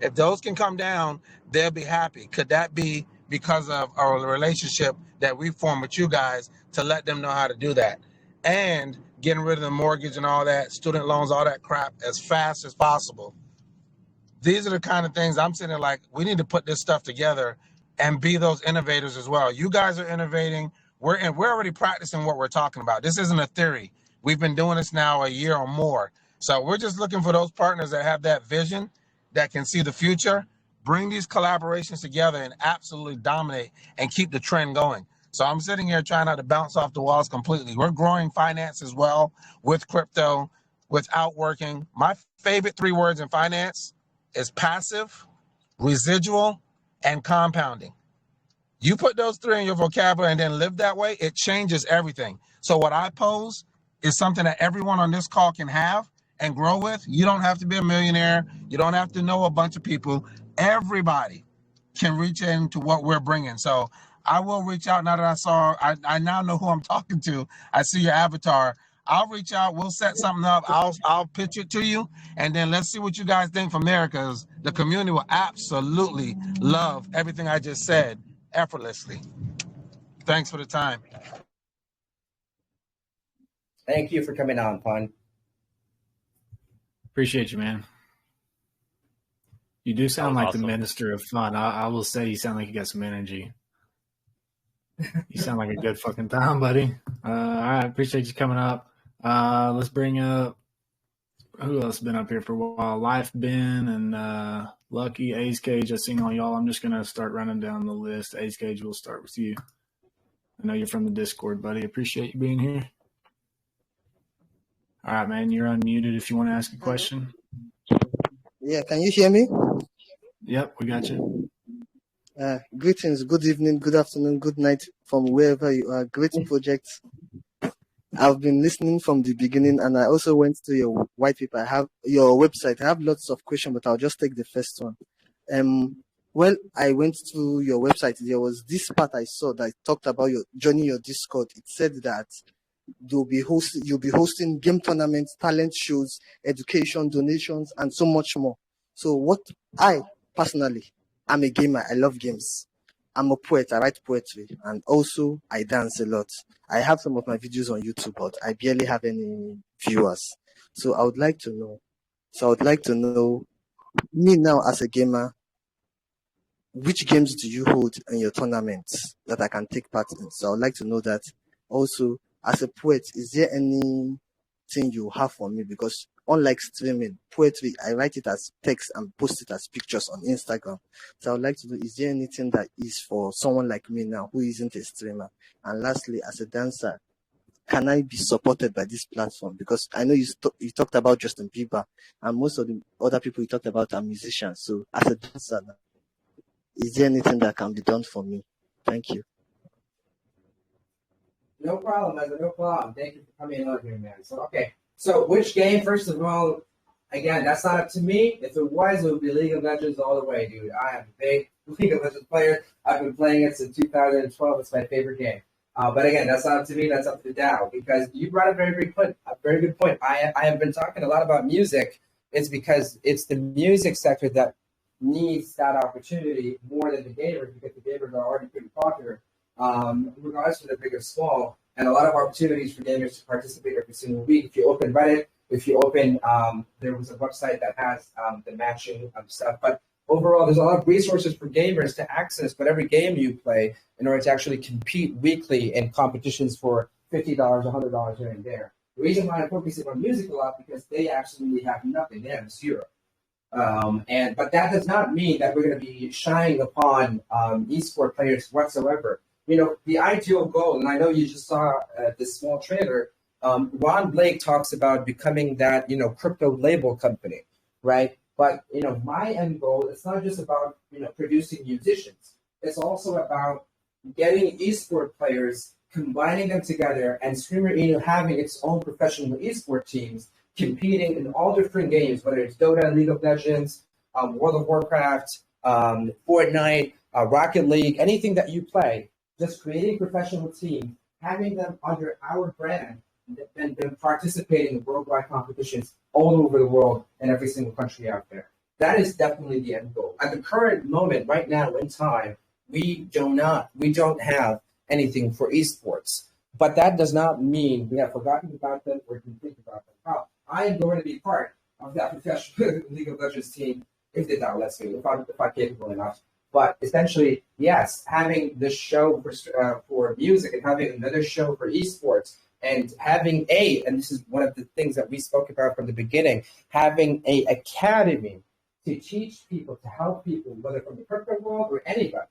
If those can come down, they'll be happy. Could that be because of our relationship that we form with you guys to let them know how to do that? And getting rid of the mortgage and all that, student loans, all that crap as fast as possible. These are the kind of things I'm sitting like, we need to put this stuff together and be those innovators as well. You guys are innovating. We're already practicing what we're talking about. This isn't a theory. We've been doing this now a year or more. So we're just looking for those partners that have that vision, that can see the future, bring these collaborations together and absolutely dominate and keep the trend going. So I'm sitting here trying not to bounce off the walls completely. We're growing finance as well with crypto, without working. My favorite 3 words in finance is passive, residual, and compounding. You put those 3 in your vocabulary and then live that way, it changes everything. So what I pose is something that everyone on this call can have and grow with. You don't have to be a millionaire. You don't have to know a bunch of people. Everybody can reach into what we're bringing. So I will reach out now that I now know who I'm talking to. I see your avatar. I'll reach out. We'll set something up. I'll pitch it to you, and then let's see what you guys think from there, because the community will absolutely love everything I just said effortlessly. Thanks for the time. Thank you for coming on, Pun. Appreciate you, man. You do sound like awesome. the minister of fun. I will say you sound like you got some energy. You sound like a good fucking time, buddy. All right, appreciate you coming up. Let's bring up, who else has been up here for a while? Life Ben and Lucky, Ace Cage. I've seen all y'all. I'm just going to start running down the list. Ace Cage, we'll start with you. I know you're from the Discord, buddy. Appreciate you being here. All right, man, you're unmuted if you want to ask a question. Yeah, can you hear me? Yep, we got you. Greetings, good evening, good afternoon, good night from wherever you are. Great project. I've been listening from the beginning, and I also went to your white paper. I have your website. I have lots of questions, but I'll just take the first one. Well, I went to your website. There was this part I saw that talked about joining your Discord. It said that you'll be hosting game tournaments, talent shows, education, donations, and so much more. So what I personally, I'm a gamer. I love games. I'm a poet. I write poetry, and also I dance a lot. I have some of my videos on YouTube, but I barely have any viewers. So I would like to know, me now as a gamer, which games do you hold in your tournaments that I can take part in? So I would like to know that. Also, as a poet, is there anything you have for me? Because unlike streaming, poetry, I write it as text and post it as pictures on Instagram. So I would like to know, is there anything that is for someone like me now who isn't a streamer? And lastly, as a dancer, can I be supported by this platform? Because I know you talked about Justin Bieber, and most of the other people you talked about are musicians. So as a dancer, is there anything that can be done for me? Thank you. No problem, Ezra, no problem. Thank you for coming on here, man. So which game, first of all, again, that's not up to me. If it was, it would be League of Legends all the way, dude. I am a big League of Legends player. I've been playing it since 2012. It's my favorite game. But again, that's not up to me. That's up to DAO, because you brought a very good point. I have been talking a lot about music. It's because it's the music sector that needs that opportunity more than the gamers, because the gamers are already pretty popular. Regardless of the big or small, and a lot of opportunities for gamers to participate every single week. If you open Reddit, if you open, there was a website that has the matching stuff. But overall, there's a lot of resources for gamers to access whatever game you play in order to actually compete weekly in competitions for $50, $100 here and there. The reason why I'm focusing on music a lot, because they absolutely have nothing. They have zero. But that does not mean that we're going to be shying upon esport players whatsoever. You know, the ideal goal, and I know you just saw this small trailer, Ron Blake talks about becoming that, crypto label company, right? But, my end goal, it's not just about, producing musicians. It's also about getting esport players, combining them together, and streamerinu having its own professional esport teams competing in all different games, whether it's Dota, League of Legends, World of Warcraft, Fortnite, Rocket League, anything that you play. just creating a professional team, having them under our brand, and then participating in worldwide competitions all over the world and every single country out there. That is definitely the end goal. At the current moment, right now in time, we don't have anything for esports. But that does not mean we have forgotten about them or can think about them. Now, I am going to be part of that professional League of Legends team if they don't let me, if I'm capable enough. But essentially, yes, having this show for music and having another show for esports and having and this is one of the things that we spoke about from the beginning, having a academy to teach people, to help people, whether from the crypto world or anybody,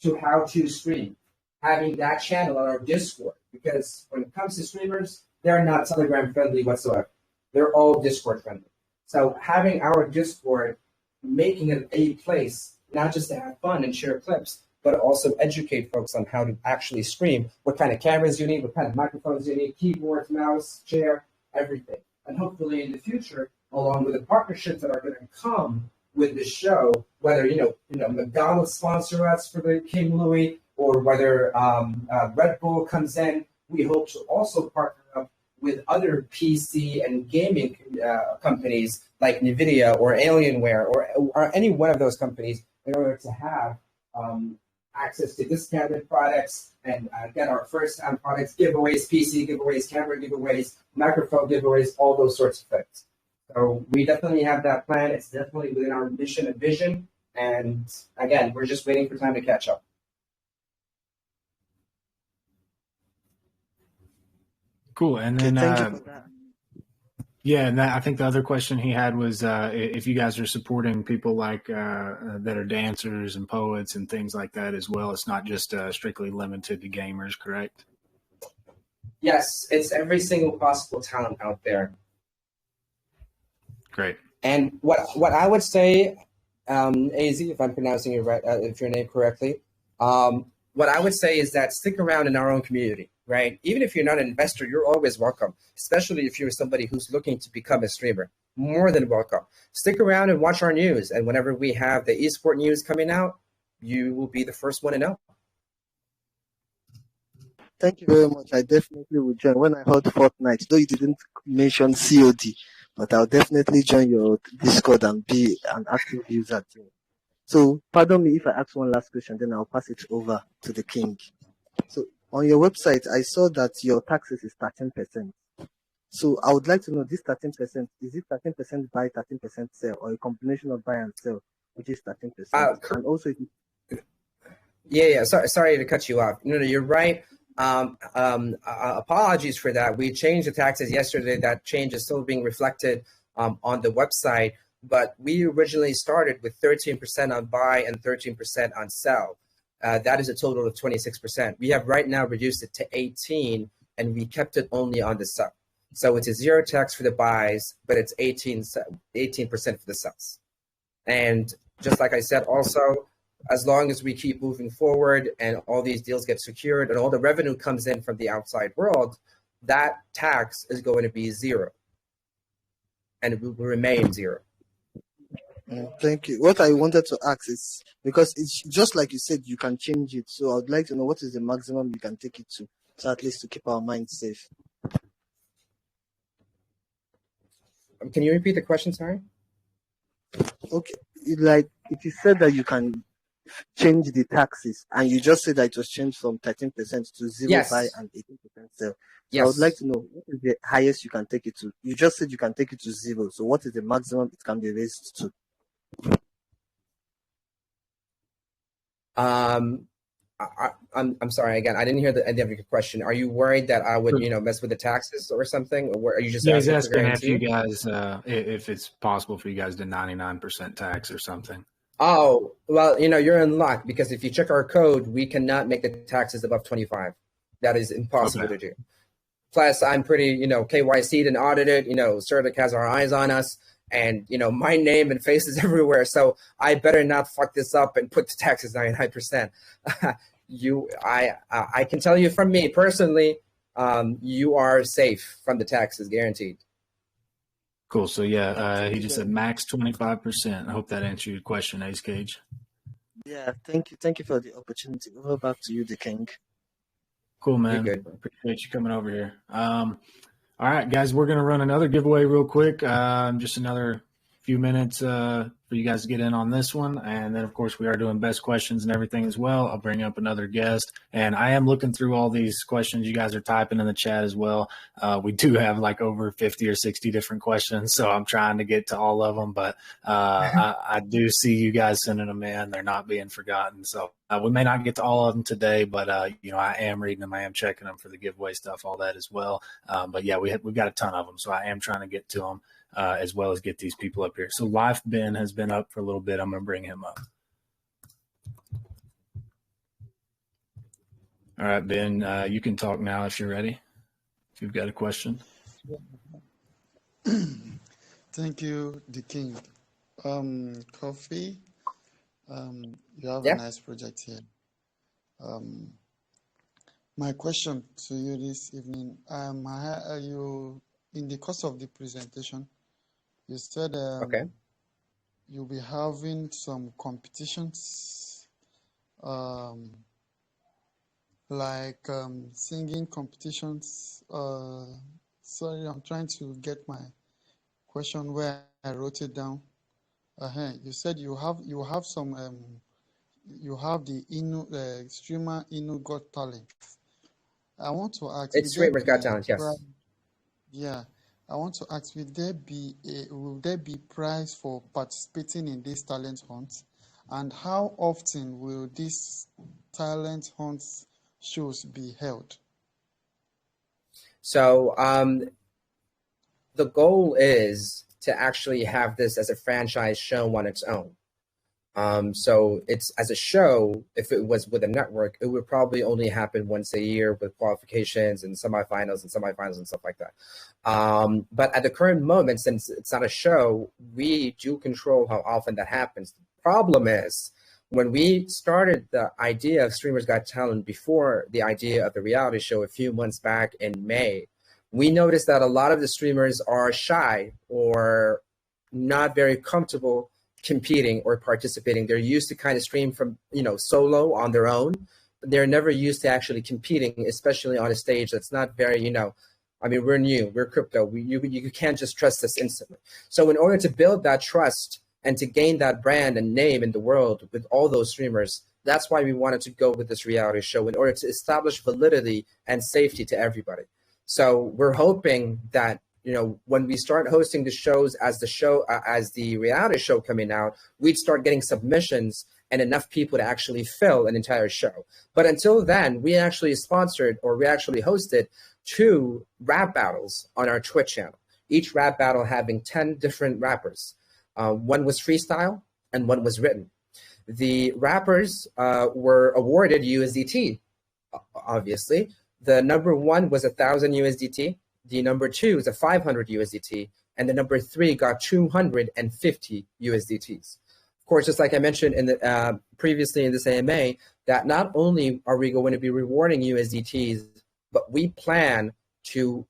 to how to stream. Having that channel on our Discord, because when it comes to streamers, they're not Telegram friendly whatsoever. They're all Discord friendly. So having our Discord, making it a place, not just to have fun and share clips, but also educate folks on how to actually stream, what kind of cameras you need, what kind of microphones you need, keyboards, mouse, chair, everything. And hopefully in the future, along with the partnerships that are going to come with the show, whether, McDonald's sponsor us for the King Louis, or whether Red Bull comes in, we hope to also partner up with other PC and gaming companies like NVIDIA or Alienware or any one of those companies in order to have access to discounted products and get our first-time products, giveaways, PC giveaways, camera giveaways, microphone giveaways, all those sorts of things. So we definitely have that plan. It's definitely within our mission and vision. And again, we're just waiting for time to catch up. Cool. And then, Thank you for that. yeah, and I think the other question he had was if you guys are supporting people like that are dancers and poets and things like that as well. It's not just strictly limited to gamers, correct? Yes, it's every single possible talent out there. Great. And what I would say, AZ, if I'm pronouncing it right, if your name correctly, what I would say is that stick around in our own community, right? Even if you're not an investor, you're always welcome, especially if you're somebody who's looking to become a streamer. More than welcome. Stick around and watch our news. And whenever we have the esport news coming out, you will be the first one to know. Thank you very much. I definitely will join. When I heard Fortnite, though you didn't mention COD, but I'll definitely join your Discord and be an active user too. So pardon me if I ask one last question, then I'll pass it over to the king. So on your website, I saw that your taxes is 13%. So I would like to know this 13%, is it 13% buy, 13% sell, or a combination of buy and sell, which is 13%? And also, Yeah. Sorry to cut you off. No, you're right. Apologies for that. We changed the taxes yesterday. That change is still being reflected on the website. But we originally started with 13% on buy and 13% on sell. That is a total of 26%. We have right now reduced it to 18%, and we kept it only on the sell. So it's a zero tax for the buys, but it's 18% for the sells. And just like I said, also, as long as we keep moving forward and all these deals get secured and all the revenue comes in from the outside world, that tax is going to be zero. And it will remain zero. Thank you. What I wanted to ask is, because it's just like you said, you can change it. So I would like to know what is the maximum you can take it to, so at least to keep our minds safe. Can you repeat the question, sorry? Okay. It is said that you can change the taxes, and you just said that it was changed from 13% to 0 Yes. buy and 18% sell. So Yes. I would like to know, what is the highest you can take it to? You just said you can take it to 0. So what is the maximum it can be raised to? I'm sorry again. I didn't hear the end of your question. Are you worried that I would, mess with the taxes or something, or are you just He's asking for asking if guarantee? you guys, if it's possible for you guys to 99% tax or something. Oh, well, you're in luck, because if you check our code, we cannot make the taxes above 25. That is impossible to do. Plus, I'm pretty, KYC'd and audited. Certic has our eyes on us, and my name and face is everywhere. So I better not fuck this up and put the taxes 99%. I can tell you from me personally, you are safe from the taxes, guaranteed. Cool. So yeah, he just said max 25%. I hope that answered your question, Ace Cage. Yeah, thank you for the opportunity. Over back to you, the king. Cool, You're man. good. Appreciate you coming over here. All right, guys, we're going to run another giveaway real quick. Just another few minutes for you guys to get in on this one. And then, of course, we are doing best questions and everything as well. I'll bring up another guest. And I am looking through all these questions you guys are typing in the chat as well. We do have like over 50 or 60 different questions, so I'm trying to get to all of them. But I do see you guys sending them in. They're not being forgotten. So we may not get to all of them today, but, I am reading them. I am checking them for the giveaway stuff, all that as well. But yeah, we've got a ton of them, so I am trying to get to them as well as get these people up here. So Life Ben has been up for a little bit. I'm going to bring him up. All right, Ben, you can talk now if you're ready. If you've got a question. Thank you, the king. Coffee, you have Yeah. a nice project here. My question to you this evening, you in the course of the presentation, you said Okay. you'll be having some competitions, like singing competitions. Sorry, I'm trying to get my question where I wrote it down. You said you have some you have the streamer Inu Got Talent. I want to ask, It's Streamers Got Talent, yes. yeah, I want to ask, will there be prize for participating in these talent hunts? And how often will these talent hunts shows be held? So the goal is to actually have this as a franchise show on its own. So it's as a show, if it was with a network, it would probably only happen once a year with qualifications and semifinals and stuff like that. But at the current moment, since it's not a show, we do control how often that happens. The problem is when we started the idea of Streamers Got Talent before the idea of the reality show a few months back in May, we noticed that a lot of the streamers are shy or not very comfortable competing or participating. They're used to kind of stream from, solo on their own. They're never used to actually competing, especially on a stage that's not very, we're new, we're crypto. You can't just trust us instantly. So in order to build that trust and to gain that brand and name in the world with all those streamers, that's why we wanted to go with this reality show in order to establish validity and safety to everybody. So we're hoping that when we start hosting the shows as the reality show coming out, we'd start getting submissions and enough people to actually fill an entire show. But until then, we actually hosted 2 rap battles on our Twitch channel, each rap battle having 10 different rappers. One was freestyle and one was written. The rappers were awarded USDT, obviously. The number 1 was 1,000 USDT. The number 2 is a 500 USDT, and the number 3 got 250 USDTs. Of course, just like I mentioned in the previously in this AMA, that not only are we going to be rewarding USDTs, but we plan to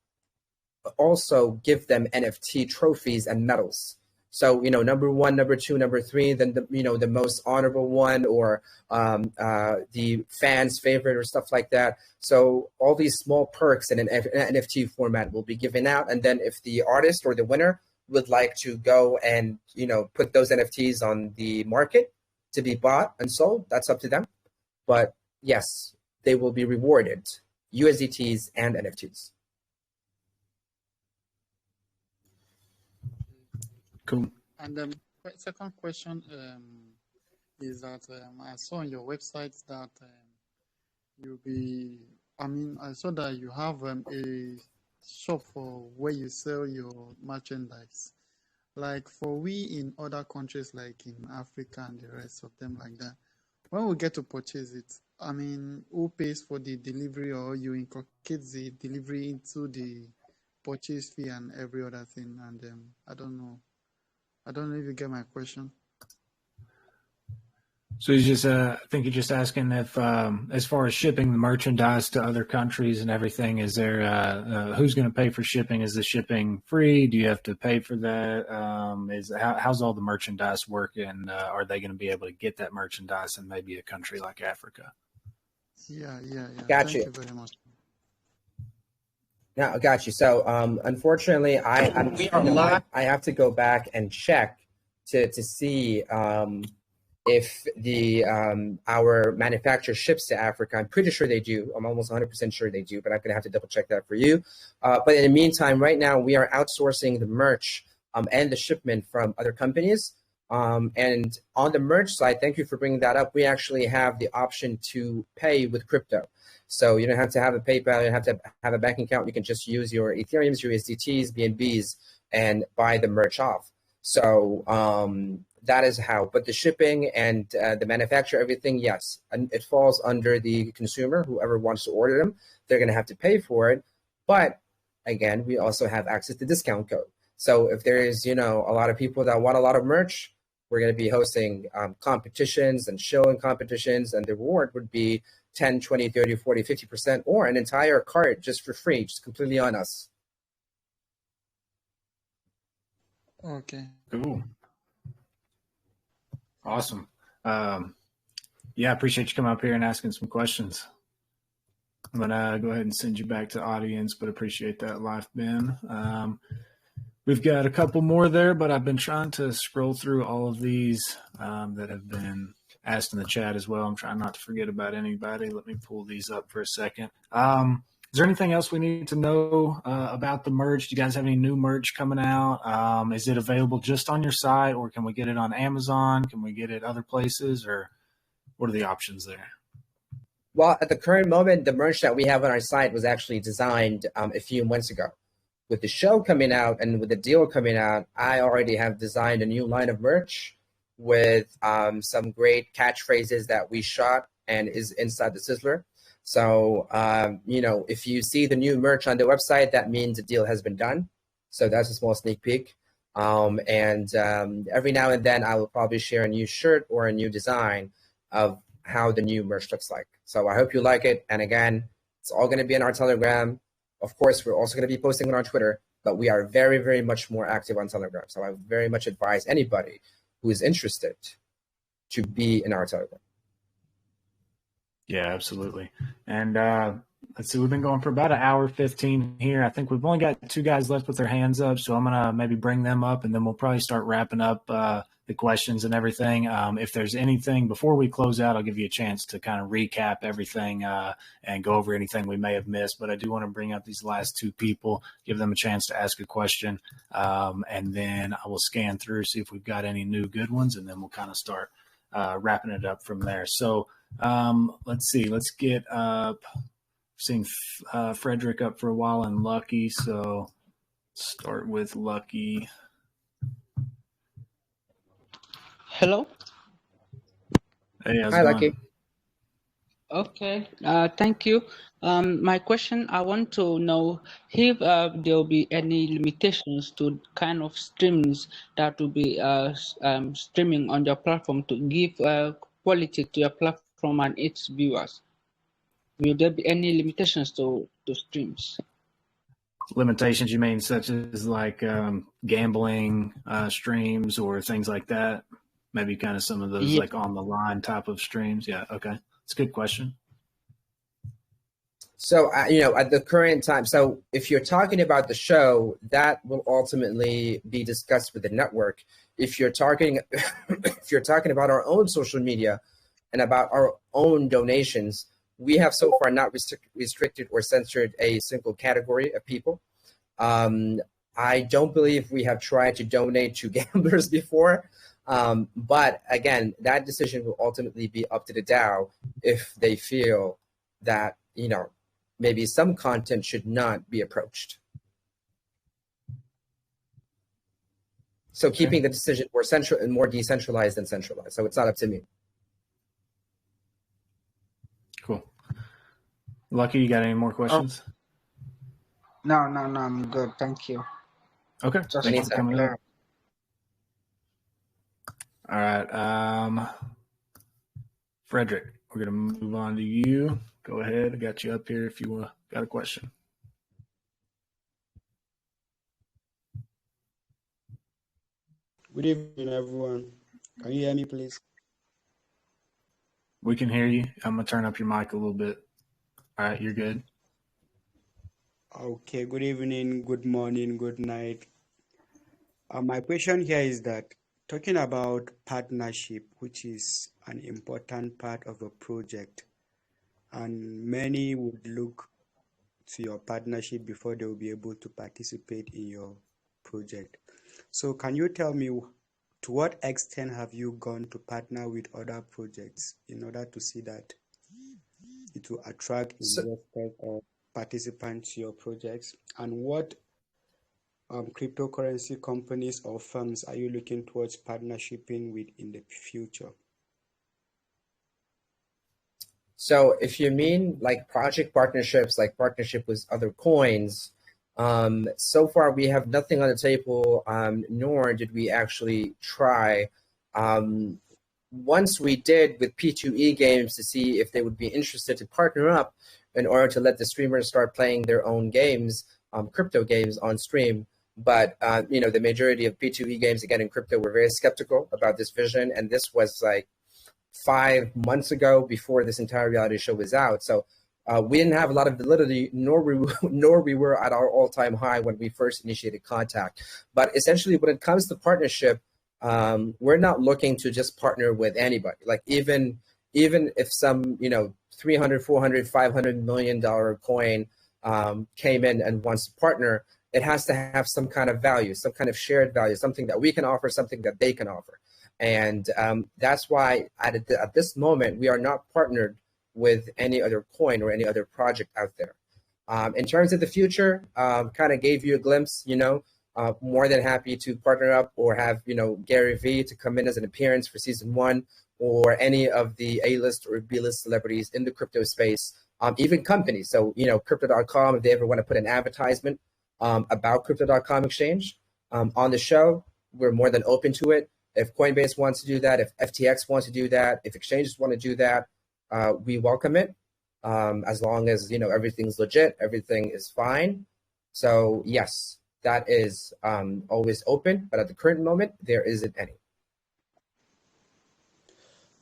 also give them NFT trophies and medals. So, number 1, number 2, number 3, then the most honorable one, or the fans' favorite or stuff like that. So all these small perks in an NFT format will be given out. And then if the artist or the winner would like to go and, put those NFTs on the market to be bought and sold, that's up to them. But yes, they will be rewarded USDTs and NFTs. Cool. And second question is that I saw on your website that I saw that you have a shop for where you sell your merchandise. Like for we in other countries, like in Africa and the rest of them like that, when we get to purchase it, who pays for the delivery, or you incorporate the delivery into the purchase fee and every other thing? And I don't know if you get my question. So he's just, I think you're just asking if, as far as shipping the merchandise to other countries and everything, is there, who's going to pay for shipping? Is the shipping free? Do you have to pay for that? How's all the merchandise working? Are they going to be able to get that merchandise in maybe a country like Africa? Yeah. Got Thank you. you very much. Now, got you. So, unfortunately, I have to go back and check to see if the our manufacturer ships to Africa. I'm pretty sure they do. I'm almost 100% sure they do, but I'm going to have to double check that for you. But in the meantime, right now, we are outsourcing the merch and the shipment from other companies. And on the merch side, thank you for bringing that up. We actually have the option to pay with crypto. So you don't have to have a PayPal, you don't have to have a bank account. You can just use your Ethereums, your USDTs, BNBs, and buy the merch off. So that is how. But the shipping and the manufacturer, everything, yes, and it falls under the consumer. Whoever wants to order them, they're going to have to pay for it. But again, we also have access to discount code. So if there is, a lot of people that want a lot of merch, we're going to be hosting competitions and showing competitions, and the reward would be 10, 20, 30, 40, 50%, or an entire cart just for free, just completely on us. Okay. Cool. Awesome. Yeah, I appreciate you coming up here and asking some questions. I'm going to go ahead and send you back to the audience, but appreciate that, Life Ben. We've got a couple more there, but I've been trying to scroll through all of these that have been asked in the chat as well. I'm trying not to forget about anybody. Let me pull these up for a second. Is there anything else we need to know about the merch? Do you guys have any new merch coming out? Is it available just on your site, or can we get it on Amazon? Can we get it other places, or what are the options there? Well, at the current moment, the merch that we have on our site was actually designed a few months ago. With the show coming out and with the deal coming out, I already have designed a new line of merch with some great catchphrases that we shot and is inside the Sizzler. So, if you see the new merch on the website, that means the deal has been done. So that's a small sneak peek. And every now and then I will probably share a new shirt or a new design of how the new merch looks like. So I hope you like it. And again, it's all going to be in our Telegram. Of course, we're also going to be posting on our Twitter, but we are very, very much more active on Telegram. So I very much advise anybody who is interested to be in our Telegram. Yeah, absolutely. And let's see, we've been going for about an hour 15 here. I think we've only got 2 guys left with their hands up, so I'm going to maybe bring them up, and then we'll probably start wrapping up the questions and everything. If there's anything before we close out, I'll give you a chance to kind of recap everything and go over anything we may have missed. But I do want to bring up these last 2 people, give them a chance to ask a question, and then I will scan through, see if we've got any new good ones, and then we'll kind of start wrapping it up from there. So let's see. Let's get up. Seeing Frederick up for a while and Lucky. So start with Lucky. Hello. Hey, how's Hi, it going? Lucky. Okay. Thank you. My question, I want to know if there will be any limitations to kind of streams that will be streaming on your platform to give quality to your platform and its viewers. Will there be any limitations to streams? Limitations, you mean such as like gambling streams or things like that? Maybe kind of some of those like on the line type of streams. Yeah. Okay. It's a good question. So, at the current time, so if you're talking about the show, that will ultimately be discussed with the network. If you're talking about our own social media and about our own donations, we have so far not restricted or censored a single category of people. I don't believe we have tried to donate to gamblers before. But again, that decision will ultimately be up to the DAO if they feel that, maybe some content should not be approached. So keeping the decision more central and more decentralized than centralized. So it's not up to me. Cool. Lucky, you got any more questions? No, I'm good. Thank you. Okay. Just Thanks for coming clear. up. All right. Frederick, we're going to move on to you. Go ahead. I got you up here if you got a question. Good evening, everyone. Can you hear me, please? We can hear you. I'm going to turn up your mic a little bit. All right, you're good. Okay, good evening, good morning, good night. My question here is that talking about partnership, which is an important part of a project, and many would look to your partnership before they will be able to participate in your project. So can you tell me, to what extent have you gone to partner with other projects in order to see that it will attract investors or participants to your projects? And what cryptocurrency companies or firms are you looking towards partnershiping with in the future? So if you mean like project partnerships, like partnership with other coins, so far we have nothing on the table, nor did we actually try. Once we did with P2E games to see if they would be interested to partner up in order to let the streamers start playing their own games, crypto games on stream. But, the majority of P2E games, again, in crypto, were very skeptical about this vision. And this was like 5 months ago before this entire reality show was out. So we didn't have a lot of validity, nor we were at our all-time high when we first initiated contact. But essentially, when it comes to partnership, we're not looking to just partner with anybody. Like even if some, 300, 400, $500 million coin came in and wants to partner, it has to have some kind of value, some kind of shared value, something that we can offer, something that they can offer. And that's why at this moment, we are not partnered with any other coin or any other project out there. In terms of the future, kind of gave you a glimpse, more than happy to partner up or have, Gary Vee to come in as an appearance for season 1, or any of the A-list or B-list celebrities in the crypto space, even companies. So, crypto.com, if they ever want to put an advertisement about crypto.com exchange on the show, we're more than open to it. If Coinbase wants to do that, if FTX wants to do that, if exchanges want to do that, we welcome it, as long as, everything's legit, everything is fine. So yes, that is always open, but at the current moment, there isn't any.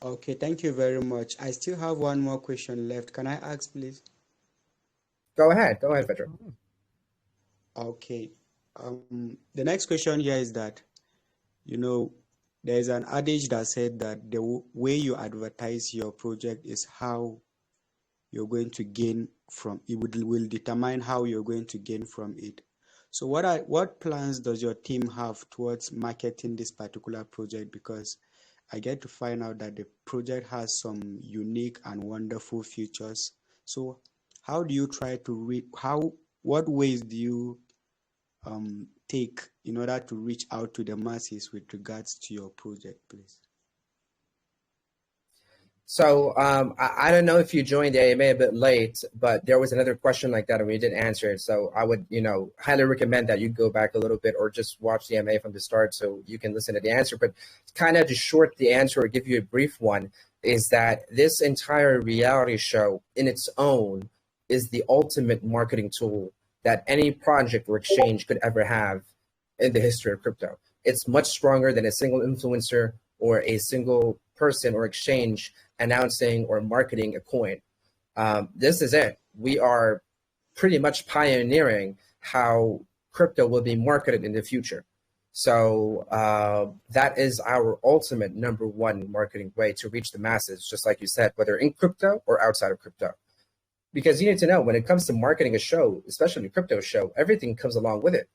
Okay, thank you very much. I still have one more question left. Can I ask, please? Go ahead, Frederick. Okay. The next question here is that, there's an adage that said that the way you advertise your project is how you're going to gain from it, will determine how you're going to gain from it. So what plans does your team have towards marketing this particular project? Because I get to find out that the project has some unique and wonderful features. So how do you try to what ways do you take in order to reach out to the masses with regards to your project, please? So I don't know if you joined the AMA a bit late, but there was another question like that and we didn't answer it. So I would, highly recommend that you go back a little bit or just watch the AMA from the start so you can listen to the answer. But kind of to short the answer or give you a brief one is that this entire reality show in its own is the ultimate marketing tool that any project or exchange could ever have in the history of crypto. It's much stronger than a single influencer or a single person or exchange announcing or marketing a coin. This is it. We are pretty much pioneering how crypto will be marketed in the future. So that is our ultimate number one marketing way to reach the masses, just like you said, whether in crypto or outside of crypto. Because you need to know when it comes to marketing a show, especially a crypto show, everything comes along with it.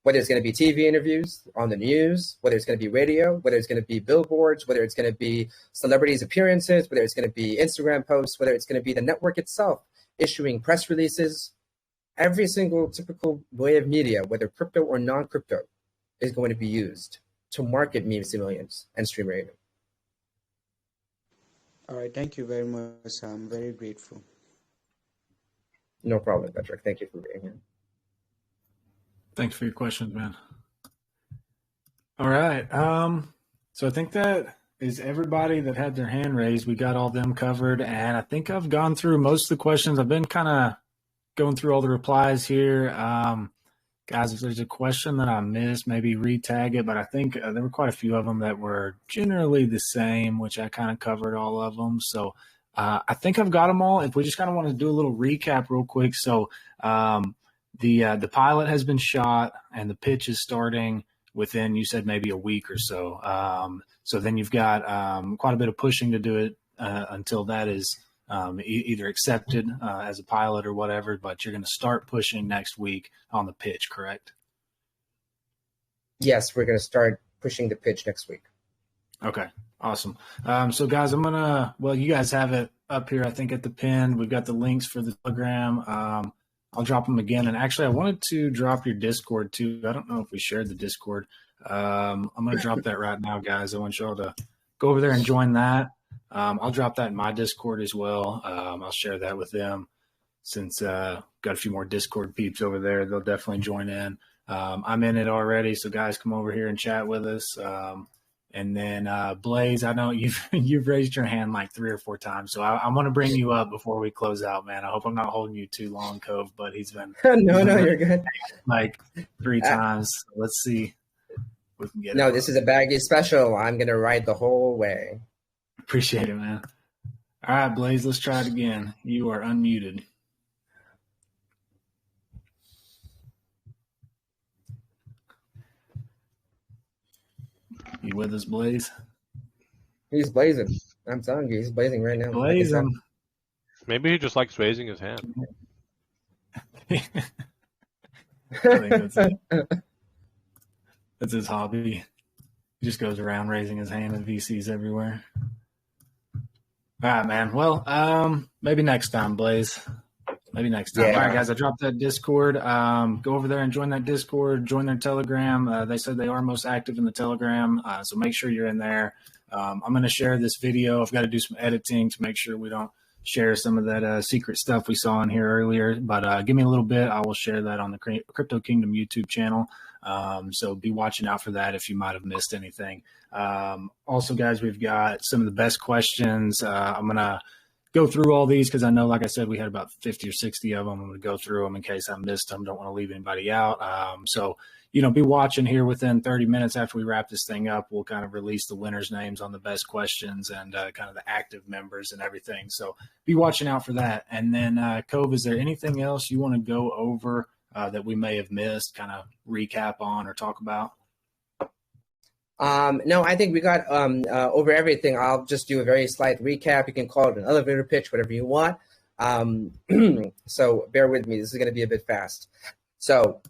Whether it's going to be TV interviews on the news, whether it's going to be radio, whether it's going to be billboards, whether it's going to be celebrities' appearances, whether it's going to be Instagram posts, whether it's going to be the network itself issuing press releases, every single typical way of media, whether crypto or non-crypto, is going to be used to market Memes to Millions and streamerinu. All right, thank you very much. I'm very grateful. No problem, Patrick. Thank you for being here. Thanks for your questions, man. All right. So I think that is everybody that had their hand raised. We got all them covered, and I think I've gone through most of the questions. I've been kind of going through all the replies here. Guys, if there's a question that I missed, maybe re-tag it, but I think there were quite a few of them that were generally the same, which I kind of covered all of them. So I think I've got them all. If we just kind of want to do a little recap real quick. So the pilot has been shot and the pitch is starting within, you said, maybe a week or so. So then you've got quite a bit of pushing to do it until that is either accepted as a pilot or whatever, but you're going to start pushing next week on the pitch, correct? Yes, we're going to start pushing the pitch next week. Okay, awesome. So guys, you guys have it up here, I think, at the pin. We've got the links for the Telegram. I'll drop them again. And actually, I wanted to drop your Discord too. I don't know if we shared the Discord. I'm going to drop that right now, guys. I want y'all to go over there and join that. I'll drop that in my Discord as well. I'll share that with them since got a few more Discord peeps over there. They'll definitely join in. I'm in it already, so guys, come over here and chat with us. And then Blaze, I know you've raised your hand like 3 or 4 times, so I want to bring you up before we close out, man. I hope I'm not holding you too long, Cove, but he's been no, you're good. Like 3 times. Let's see if we can get No, it. this is a baggy special. I'm gonna ride the whole way. Appreciate it, man. All right, Blaze, let's try it again. You are unmuted. You with us, Blaze? He's blazing. I'm telling you, he's blazing right now. Blazing. Maybe he just likes raising his hand. I think that's it. That's his hobby. He just goes around raising his hand at VCs everywhere. All right, man. Well, maybe next time, Blaze. Maybe next time. Yeah. All right, guys, I dropped that Discord. Go over there and join that Discord. Join their Telegram. They said they are most active in the Telegram, so make sure you're in there. I'm going to share this video. I've got to do some editing to make sure we don't share some of that secret stuff we saw in here earlier. But give me a little bit. I will share that on the Crypto Kingdom YouTube channel. So be watching out for that if you might have missed anything. Also, guys, we've got some of the best questions. I'm going to go through all these because I know, like I said, we had about 50 or 60 of them. I'm going to go through them in case I missed them. Don't want to leave anybody out. So, be watching here within 30 minutes after we wrap this thing up. We'll kind of release the winners' names on the best questions and kind of the active members and everything. So be watching out for that. And then, Cove, is there anything else you want to go over that we may have missed, kind of recap on or talk about? No, I think we got over everything. I'll just do a very slight recap. You can call it an elevator pitch, whatever you want. So bear with me. This is going to be a bit fast. So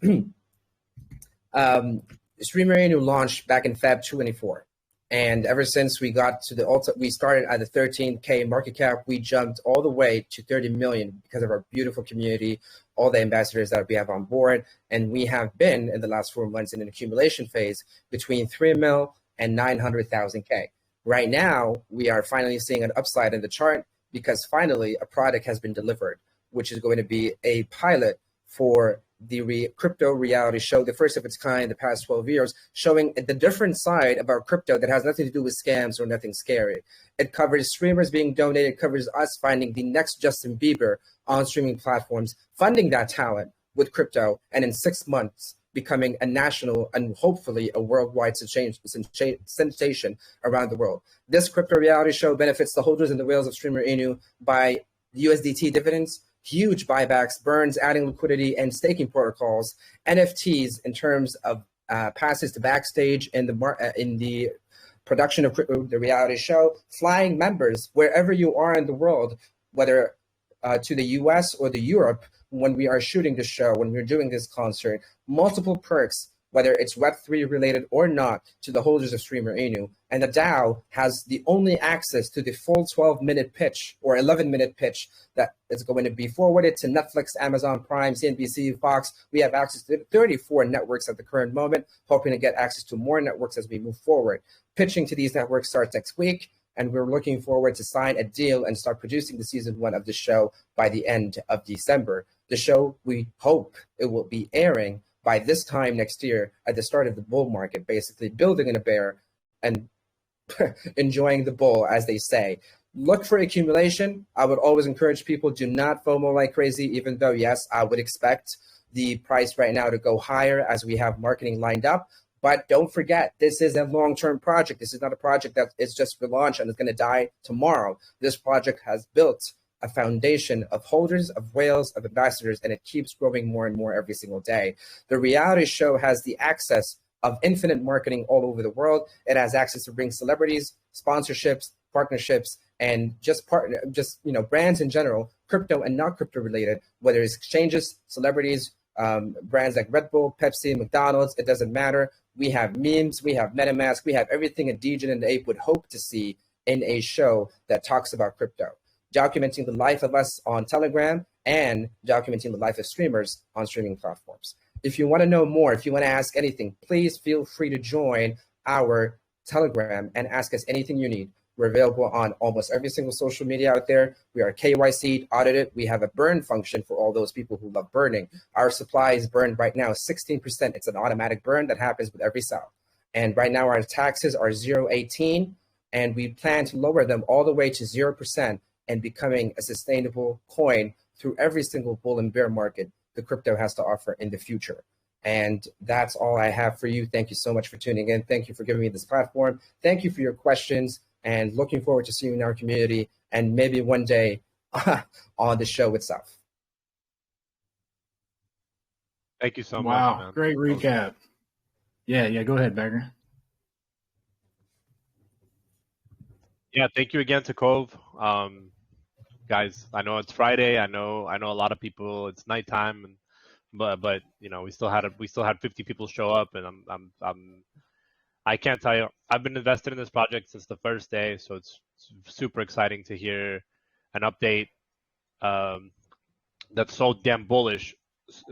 streamerinu launched back in Feb 24. And ever since we got to we started at the 13K market cap, we jumped all the way to 30 million because of our beautiful community, all the ambassadors that we have on board. And we have been in the last 4 months in an accumulation phase between 3 mil and 900,000 K. Right now, we are finally seeing an upside in the chart because finally a product has been delivered, which is going to be a pilot for the crypto reality show, the first of its kind in the past 12 years, showing the different side about crypto that has nothing to do with scams or nothing scary. It covers streamers being donated, it covers us finding the next Justin Bieber on streaming platforms, funding that talent with crypto, and in 6 months becoming a national and hopefully a worldwide sensation around the world. This crypto reality show benefits the holders and the whales of streamerinu by USDT dividends, huge buybacks, burns, adding liquidity and staking protocols, NFTs in terms of passes to backstage in the production of the reality show, flying members wherever you are in the world, whether to the US or the Europe when we are shooting the show, when we're doing this concert, multiple perks, whether it's Web3 related or not, to the holders of streamerinu. And the DAO has the only access to the full 12-minute pitch or 11-minute pitch that is going to be forwarded to Netflix, Amazon Prime, CNBC, Fox. We have access to 34 networks at the current moment, hoping to get access to more networks as we move forward. Pitching to these networks starts next week, and we're looking forward to sign a deal and start producing the season 1 of the show by the end of December. The show, we hope it will be airing by this time next year at the start of the bull market, basically building in a bear and enjoying the bull, as they say. Look for accumulation. I would always encourage people, do not FOMO like crazy, even though, yes, I would expect the price right now to go higher as we have marketing lined up. But don't forget, this is a long-term project. This is not a project that is just for launch and is going to die tomorrow. This project has built a foundation of holders, of whales, of ambassadors, and it keeps growing more and more every single day. The reality show has the access of infinite marketing all over the world. It has access to bring celebrities, sponsorships, partnerships, and just brands in general, crypto and not crypto related, whether it's exchanges, celebrities, brands like Red Bull, Pepsi, McDonald's, it doesn't matter. We have memes, we have MetaMask, we have everything a Degen and the Ape would hope to see in a show that talks about crypto, documenting the life of us on Telegram and documenting the life of streamers on streaming platforms. If you want to know more, if you want to ask anything, please feel free to join our Telegram and ask us anything you need. We're available on almost every single social media out there. We are KYC audited. We have a burn function for all those people who love burning. Our supply is burned right now 16%. It's an automatic burn that happens with every sale. And right now our taxes are 0.18, and we plan to lower them all the way to 0% and becoming a sustainable coin through every single bull and bear market the crypto has to offer in the future. And that's all I have for you. Thank you so much for tuning in. Thank you for giving me this platform. Thank you for your questions, and looking forward to seeing you in our community and maybe one day on the show itself. Thank you so much. Wow, Man. great recap. Yeah, go ahead, Bagger. Yeah, thank you again to Cove. Guys, I know it's Friday. I know a lot of people. It's nighttime, but we still had 50 people show up, and I can't tell you. I've been invested in this project since the first day, so it's super exciting to hear an update that's so damn bullish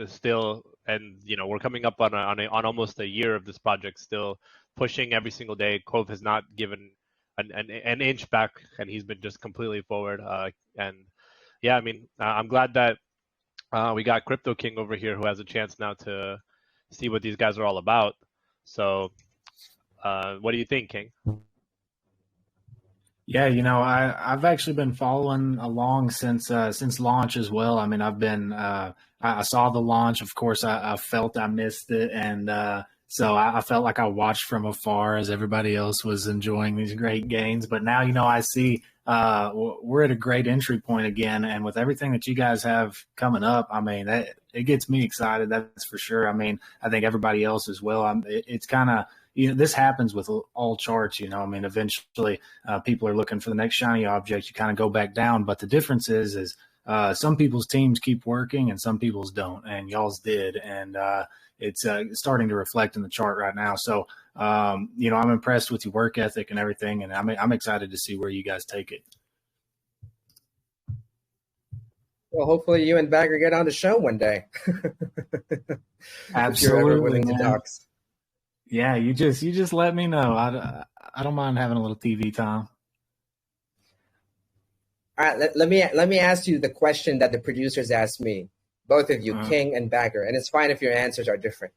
still. And we're coming up on almost a year of this project, still pushing every single day. Cove has not given an inch back, and he's been just completely forward. And yeah, I mean, I'm glad that we got Crypto King over here, who has a chance now to see what these guys are all about. So what do you think, King? Yeah, I've actually been following along since launch as well. I mean, I've been I saw the launch. Of course, I felt I missed it, and so I felt like I watched from afar as everybody else was enjoying these great gains. But now, I see we're at a great entry point again, and with everything that you guys have coming up, I mean, it gets me excited. That's for sure. I mean, I think everybody else as well. It's kind of, this happens with all charts, I mean, eventually people are looking for the next shiny object. You kind of go back down, but the difference is some people's teams keep working and some people's don't, and y'all's did. And it's starting to reflect in the chart right now. So, I'm impressed with your work ethic and everything, and I'm excited to see where you guys take it. Well, hopefully you and Bagger get on the show one day. Absolutely, if you're ever willing to talk. Yeah, you just let me know. I don't mind having a little TV time. All right, let me ask you the question that the producers asked me, both of you, King and Bagger, and it's fine if your answers are different.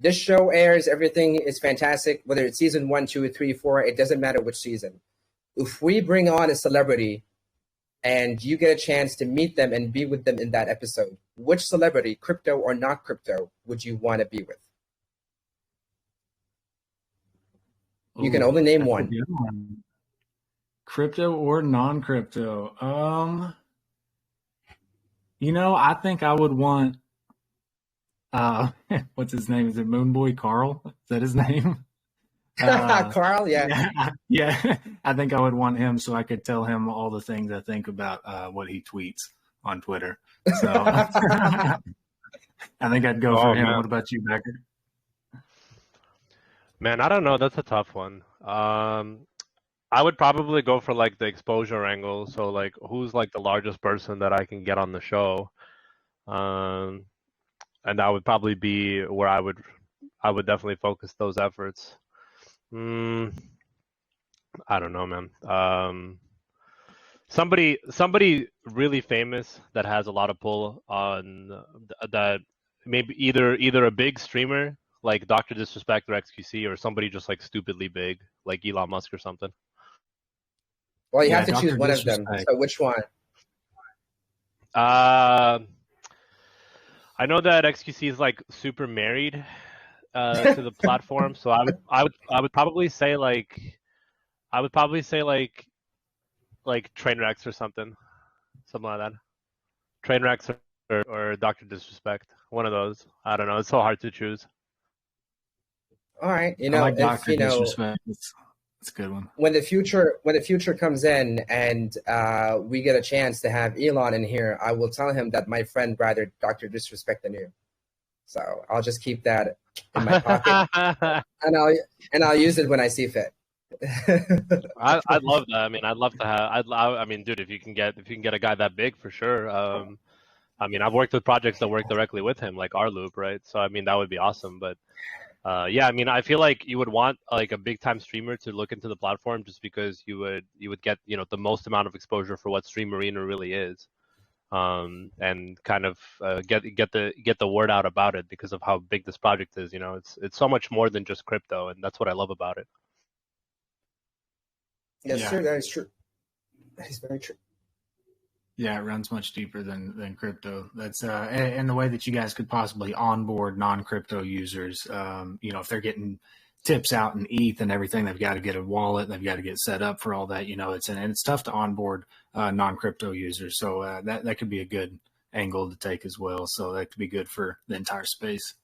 This show airs, everything is fantastic, whether it's season 1, 2, 3, 4, it doesn't matter which season. If we bring on a celebrity and you get a chance to meet them and be with them in that episode, which celebrity, crypto or not crypto, would you want to be with? You can only name one. Crypto or non-crypto? I think I would want, what's his name? Is it Moonboy Carl? Is that his name? Carl, yeah. Yeah. I think I would want him so I could tell him all the things I think about what he tweets on Twitter. So I think I'd go for him. Man. What about you, Becker? Man, I don't know. That's a tough one. I would probably go for like the exposure angle. So like, who's like the largest person that I can get on the show? And that would probably be where I would definitely focus those efforts. I don't know, man. Somebody really famous that has a lot of pull on that, maybe either a big streamer like Dr. Disrespect or XQC, or somebody just like stupidly big, like Elon Musk or something? Well, you Yeah, have to choose Dr. one of them. Disrespect. So which one? I know that XQC is like super married to the platform, so I would probably say like Trainwrecks or something like that. Trainwrecks or Dr. Disrespect, one of those. I don't know. It's so hard to choose. All right, I like Dr. Disrespect. It's a good one. When the future comes in and we get a chance to have Elon in here, I will tell him that my friend rather Dr. Disrespect than you. So I'll just keep that in my pocket, and I'll use it when I see fit. I'd love that. I mean, I'd love to have. I mean, dude, if you can get a guy that big, for sure. I mean, I've worked with projects that work directly with him, like our loop, right? So I mean, that would be awesome. But yeah, I mean, I feel like you would want like a big time streamer to look into the platform, just because you would get, you know, the most amount of exposure for what streamerinu really is, and kind of get the word out about it because of how big this project is. You know, it's so much more than just crypto, and that's what I love about it. Yes, sir. That is true. That is very true. Yeah, it runs much deeper than crypto. That's and the way that you guys could possibly onboard non-crypto users. You know, if they're getting tips out in ETH and everything, they've got to get a wallet. They've got to get set up for all that. You know, it's tough to onboard non-crypto users. So that could be a good angle to take as well. So that could be good for the entire space.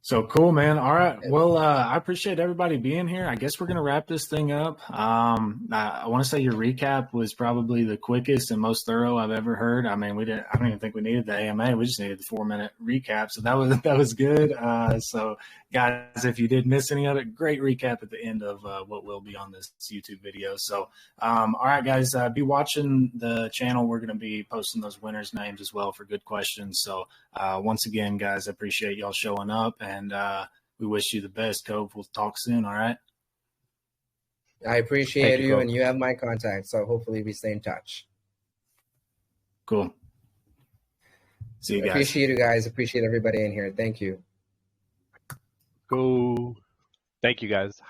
So cool, man. All right. Well, I appreciate everybody being here. I guess we're going to wrap this thing up. I want to say your recap was probably the quickest and most thorough I've ever heard. I mean, I don't even think we needed the AMA. We just needed the 4-minute recap. So that was good. So guys, if you did miss any of it, great recap at the end of what will be on this YouTube video. So, all right, guys, be watching the channel. We're going to be posting those winners' names as well for good questions. So once again, guys, I appreciate y'all showing up, and we wish you the best, Cove. We'll talk soon, all right? I appreciate you, Cove. and you have my contact, so hopefully we stay in touch. Cool. See you guys. Appreciate you guys. Appreciate everybody in here. Thank you. Go. Thank you, guys.